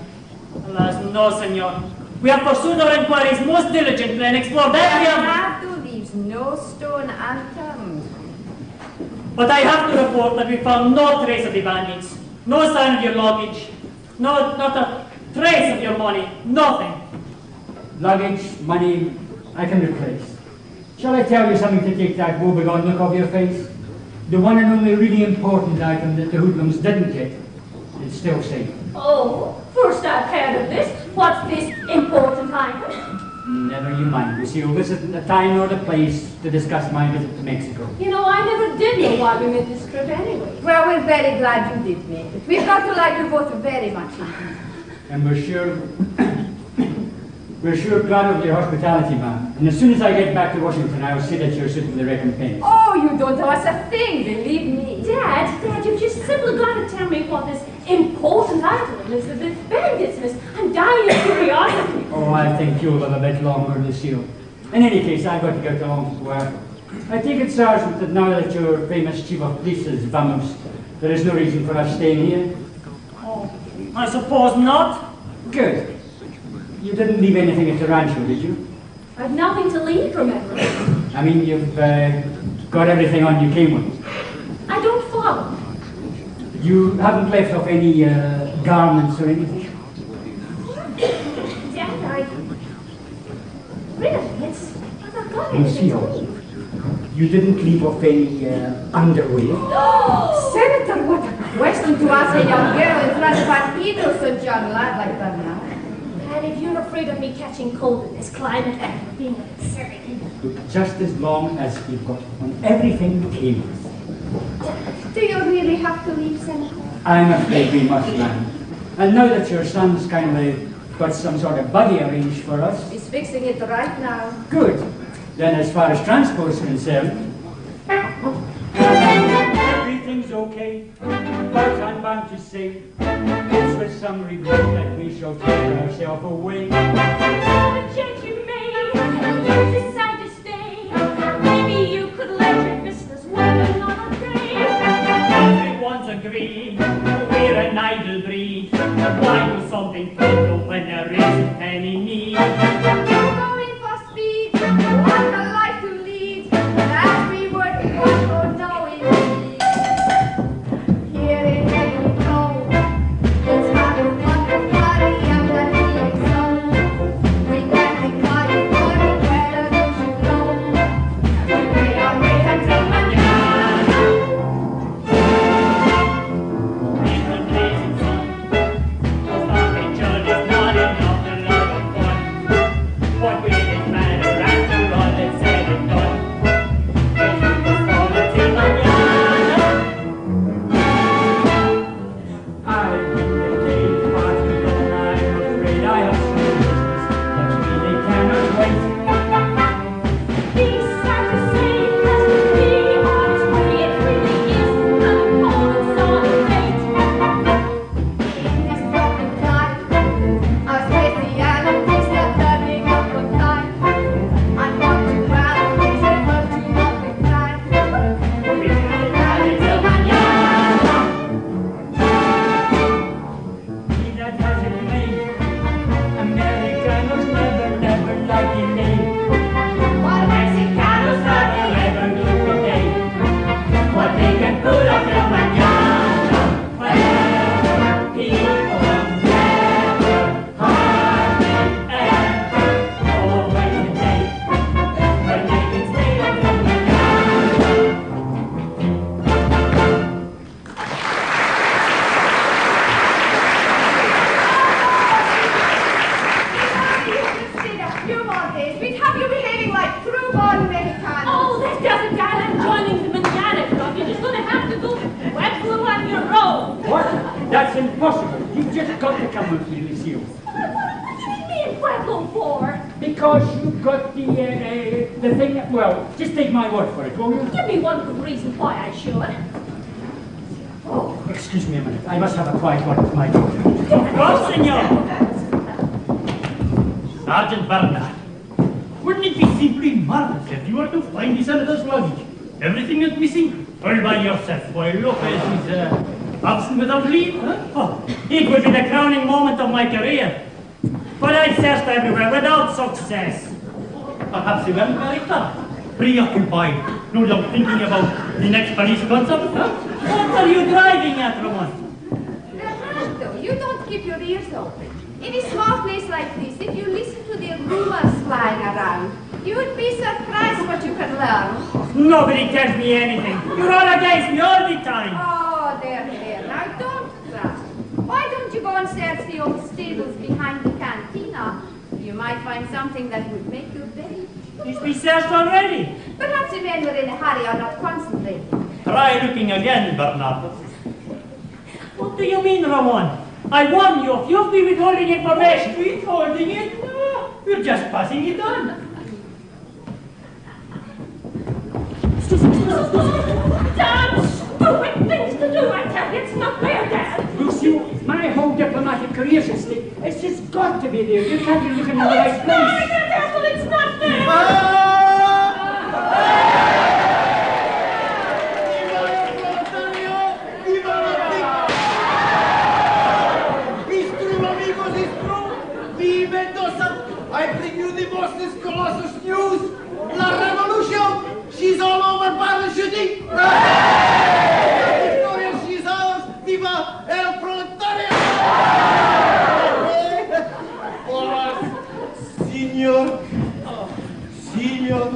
Alas, no, senor. We have pursued our inquiries most diligently and explored every Bernardo leaves no stone unturned. But I have to report that we found no trace of the bandits, no sign of your luggage, not a trace of your money, nothing. Luggage, money, I can replace. Shall I tell you something to take that woebegone look off your face? The one and only really important item that the hoodlums didn't get is still safe. Oh, first I've heard of this. What's this important item? Never Never you mind, Lucille. This isn't the time or the place to discuss my visit to Mexico. You know, I never did know why we made this trip anyway. Well, we're very glad you did make it. We've got to like you both very much indeed. And we're sure glad of your hospitality, ma'am. And as soon as I get back to Washington, I'll see that you're sitting the recompense. Oh, you don't owe us a thing, believe me. Dad, you've just simply got to tell me what this important item is, the bandits, miss. I'm dying of curiosity. Oh, I think you'll have a bit longer, Lucille. In any case, I've got to get along to work. I take it, Sergeant, that now that your famous chief of police is vamoosed, there is no reason for us staying here? Oh, I suppose not. Good. You didn't leave anything at the rancho, did you? I've nothing to leave, remember. I mean, you've got everything on you came with. I don't follow. You haven't left off any garments or anything? Dad, really, I've not got You anything see, to leave. you didn't leave off any underwear? Senator, what a question to ask a young girl in front of an innocent young lad like that now. And if you're afraid of me catching cold in this climate and being silly. Look, just as long as you've got on everything you came with. Do you really have to leave, Senator? I'm afraid we must, ma'am. And now that your son's kindly got some sort of buggy arranged for us. He's fixing it right now. Good. Then as far as transport's concerned, everything's okay. But I'm bound to say, it's with some regret that we shall take ourselves away. The change you made, you decide to stay. Maybe you could let your business work another day. Everyone's agreed we're an idle breed. Why do something total when there isn't any need? You're going for speed, what a life to lead. That's we work for knowing me. Here in Mexico, it's hard to wonder why I'm not being so. We can't be quiet, where don't you know? We may not wait until mañana. In the blazing sun, the starving judge is not enough to love a fun. What will it matter after all that's said and done? If you postpone it till mañana. I've been the day far too long. I'm afraid I have some business that really cannot wait. Be sad to say, has to be honest way. It really is unfolded so late. In this broken life, our speciality is not turning up on time. I'm not too proud, it's ever too long to cry. We can't rally till mañana. He that has it made, Americanos never like it made. While Mexicanos Never ever do today what they can put up till mañana. Well, people never hardly ever always today when they can stay up till mañana. Few more days, we'd have you behaving like true-born Mexicanos. Oh, that doesn't mean I'm joining the Manana Club. You're just going to have to go Pueblo on your own. What? That's impossible. You've just got to come with me, Lucille. What do you need me in Pueblo for? Because you've got the thing, well, just take my word for it, won't you? Give me one good reason why I should. Oh, excuse me a minute. I must have a quiet word with my daughter. Go, senor. Sergeant Bernard, wouldn't it be simply marvelous if you were to find the senator's luggage? Everything is missing, all by yourself, while Lopez is absent without leave, huh? Oh, it would be the crowning moment of my career. But I searched everywhere without success. Perhaps he went very tough, preoccupied, no doubt thinking about the next Paris concert, huh? What are you driving at, Ramon? Bernardo, you don't keep your ears open. In a small place like this, if you listen to the rumors flying around, you would be surprised what you can learn. Nobody tells me anything. You're all against me all the time. Oh, there. Now don't cry. Why don't you go and search the old stables behind the cantina? You might find something that would make you very... Is we searched already? Perhaps the men were in a hurry or not concentrating. Try looking again, Bernardo. What do you mean, Ramon? I warn you, if you've been withholding information... Withholding it? No, we're just passing it on. Damn stupid things to do, I tell you. It's not fair, Dad. Lucy, my whole diplomatic career since it's just got to be there. You can't be looking in the right place. No, careful, it's not fair. I bring you the most colossus news. La Revolution, she's all over parachuting. Victoria, she's ours. Viva el proletariat. Senor, Senor,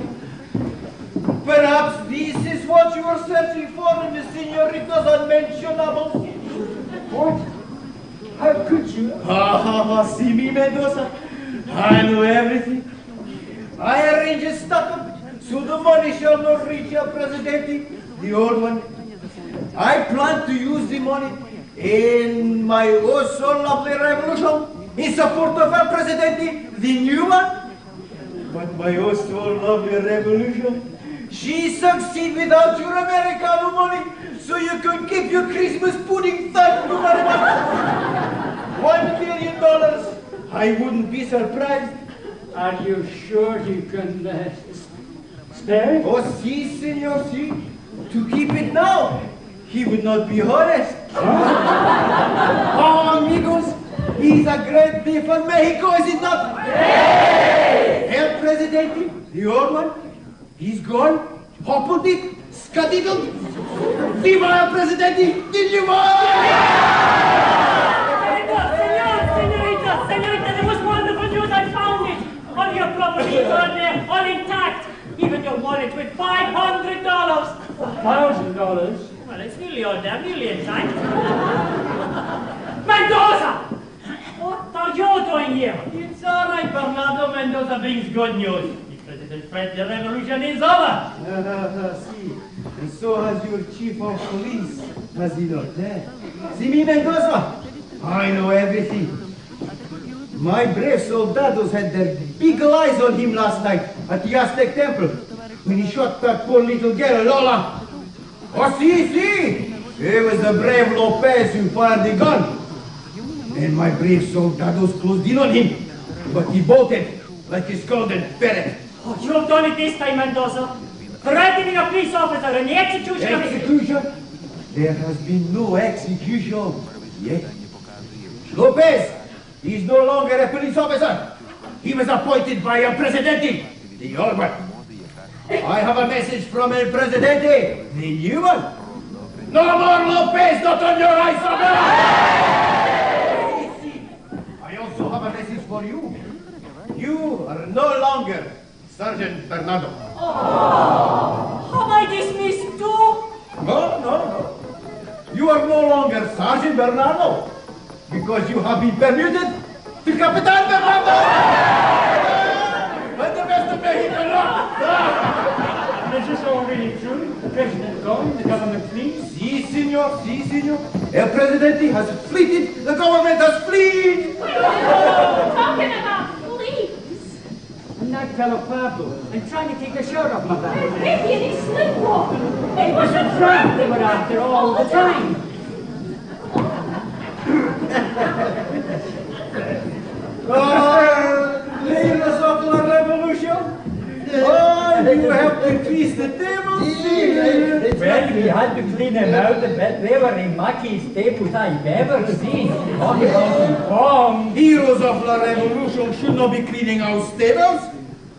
perhaps this is what you are searching for in the Senorita's unmentionable. What? How could you? See me, Mendoza? I know everything. I arrange a stock-up so the money shall not reach El Presidente, the old one. I plan to use the money in my oh so lovely revolution in support of El Presidente, the new one. But my oh so lovely revolution, she succeed without your Americano money, so you can keep your Christmas pudding. Thank you very much. $1 billion. I wouldn't be surprised. Are you sure you can spare it? Oh, si, senor, si. To keep it now, he would not be honest. Oh, amigos, he's a great day for Mexico, is it not? Hey! El Presidente, the old one, he's gone, hoppled it, scudiddled. Viva El Presidente, the new one! Senorita, there was wonderful news. I found it. All your properties are there, all intact. Even your wallet with $500. $1,000? Well, it's nearly all there, nearly intact. Mendoza! What are you doing here? It's all right, Bernardo. Mendoza brings good news. The President Fred, the revolution is over. See, and so has your chief of police, has he not? See me, Mendoza? I know everything. My brave soldados had their beagle eyes on him last night at the Aztec temple when he shot that poor little girl, Lola. Oh, see, it was the brave Lopez who fired the gun. And my brave soldados closed in on him, but he bolted like a scalded ferret. Oh, you have done it this time, Mendoza. Threatening a police officer and the execution of his... Execution? There has been no execution yet. Lopez! He's no longer a police officer. He was appointed by El Presidente, the old one. I have a message from El Presidente, the new one. No more Lopez, not on your eyes, I also have a message for you. You are no longer Sergeant Bernardo. Oh, have I dismissed too? No. You are no longer Sergeant Bernardo. Because you have been permuted to Capitan Bernardo! And the best of Mexico! Is this all really true? The president gone, the government flees? Si, senor. El Presidente has fleeted, the government has fled! What are you talking about, please? And that fellow Pablo, I'm trying to take the shirt off my back. Maybe he's sleepwalking. It was a trap they were after all the time. Leaders of la Revolution! You have to increase the tables! Well, we had to clean them out a bit. They were the muckiest tables I've ever seen. Talking about bomb. Heroes of la Revolution should not be cleaning our stables.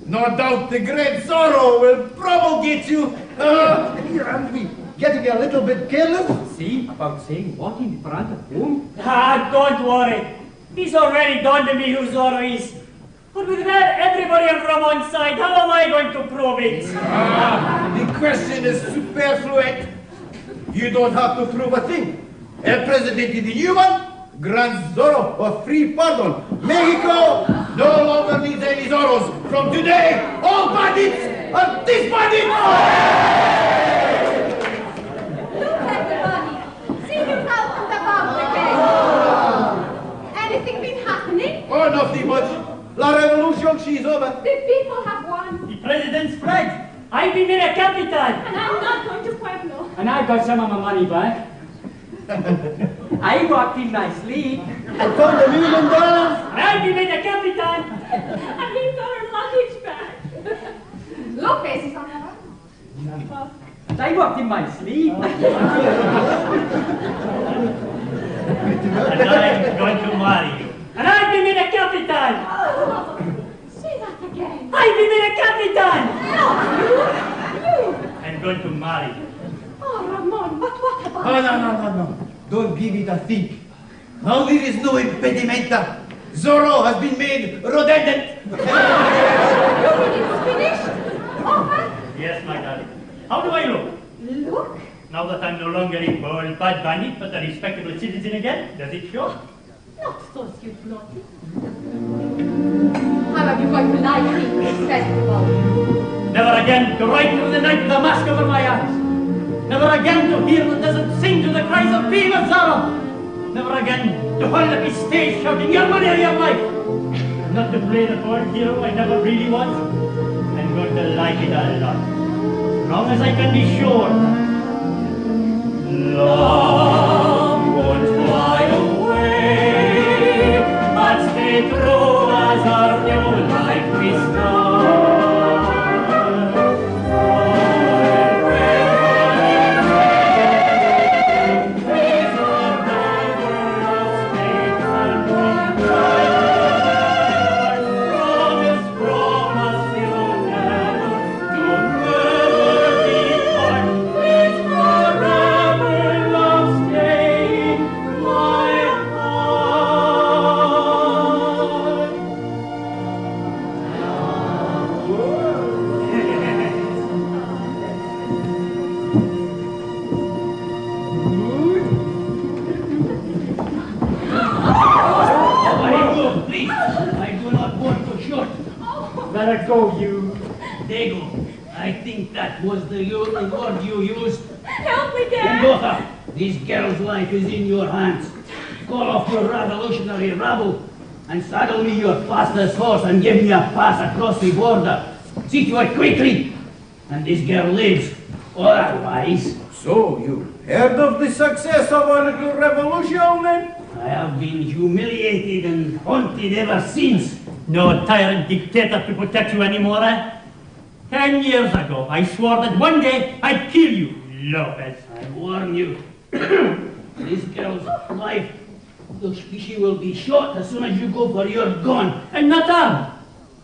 No doubt the great sorrow will promulgate you. Here, aren't we getting a little bit careless? See, about saying what in front of whom? Don't worry. He's already done to me who Zorro is. But with that, everybody on Ramon's side, how am I going to prove it? The question is superfluous. You don't have to prove a thing. El Presidente, the new one, grants Zorro a free pardon. Mexico no longer needs any Zorros. From today, all bandits are disbanded! Look at the money. See you out from the bomb again. Anything been happening? Oh, nothing much. La revolution, she's over. The people have won. The president's flag. I've been made a capitan. And I'm not going to Pueblo. And I got some of my money back. I walked in my sleep. I found $1 million. And I've been made a capitan. And we got our luggage back. Lopez is on the run. And I walked in my sleep. And I'm going to marry you. And I've been made a capitan. Say that again. I've been made a capitan. You. I'm going to marry you. Oh, Ramon, but what about... Oh, no. Don't give it a think. Now there is no impedimenta. Zorro has been made redundant. You mean it was finished? Over? Yes, my darling. How do I look? Look. Now that I'm no longer a bold bad bandit, but a respectable citizen again, does it show? Not so sweet, naughty. How are you going to like this festival? Never again to ride through the night with a mask over my eyes. Never again to hear the desert sing to the cries of Viva Mexico. Never again to hold up his stage shouting your money or your life. Not to play the poor hero I never really was. I'm going to like it a lot. As long as I can be sure. Love won't fly away, but stay true as our new life we start. Let her go, you. Dago, I think that was the only word you used. Help me, Dad. Mendoza, this girl's life is in your hands. Call off your revolutionary rabble and saddle me your fastest horse and give me a pass across the border. See to it quickly, and this girl lives, or otherwise. So, you heard of the success of our little revolution, then? I have been humiliated and haunted ever since. No tyrant dictator to protect you anymore, eh? 10 years ago, I swore that one day I'd kill you, Lopez. I warn you, this girl's life, she will be shot as soon as you go for your gun. And not armed.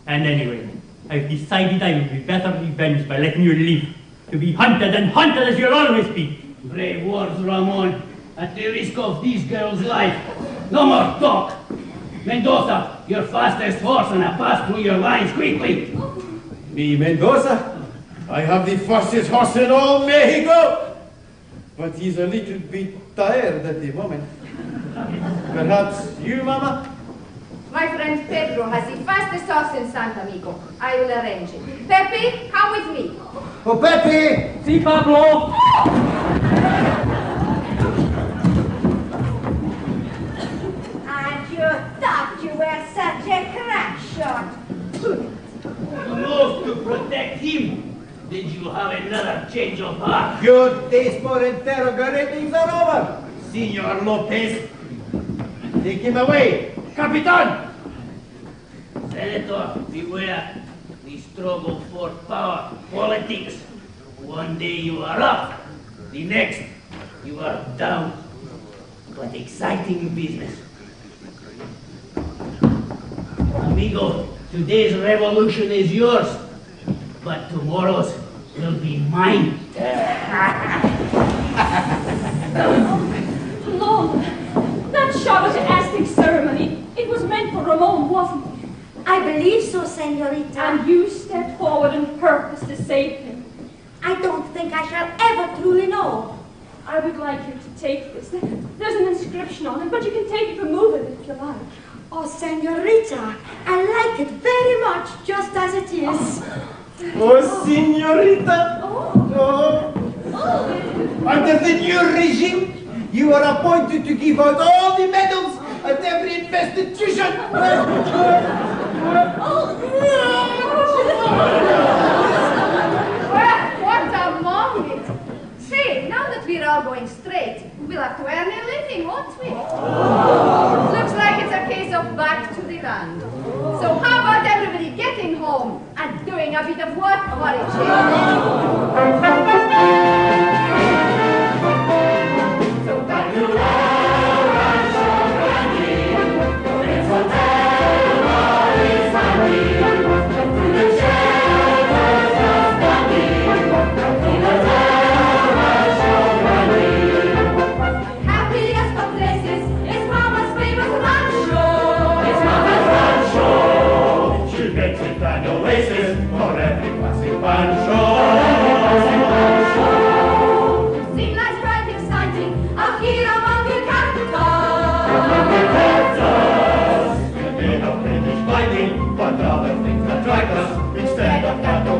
And anyway, I've decided I will be better revenged by letting you live. To be hunted and hunted as you'll always be. Brave words, Ramon, at the risk of this girl's life. No more talk. Mendoza, your fastest horse and a pass through your lines quickly. Me, Mendoza? I have the fastest horse in all Mexico. But he's a little bit tired at the moment. Perhaps you, Mama? My friend Pedro has the fastest horse in Santa Amigo. I will arrange it. Pepe, come with me. Oh, Pepe! See, Pablo? And you thought you were such a crack shot. You know to protect him. Did you have another change of heart? Your days for interrogating are over. Senor Lopez. Take him away. Capitan! Senator, beware. The struggle for power, politics. One day you are up. The next, you are down. But exciting business. Amigo, today's revolution is yours. But tomorrow's will be mine. Lord, that shot was an Aztec ceremony. It was meant for Ramon, wasn't it? I believe so, senorita. And you stepped forward on purpose to save him. I don't think I shall ever truly know. I would like you to take this. There's an inscription on it, but you can take it, remove it if you like. Oh, senorita, I like it very much, just as it is. Oh, senorita. Oh. Under the new regime, you are appointed to give out all the medals at every institution. Well, what a moment! Say, now that we're all going straight, we'll have to earn a living, won't we? Looks like it's a case of back to the land. So how about everybody getting home and doing a bit of work for a change? So back to for every passing pancho. Seem nice, bright, exciting, up here among the cactus. We'll be no British fighting, but other things attract us instead of cattle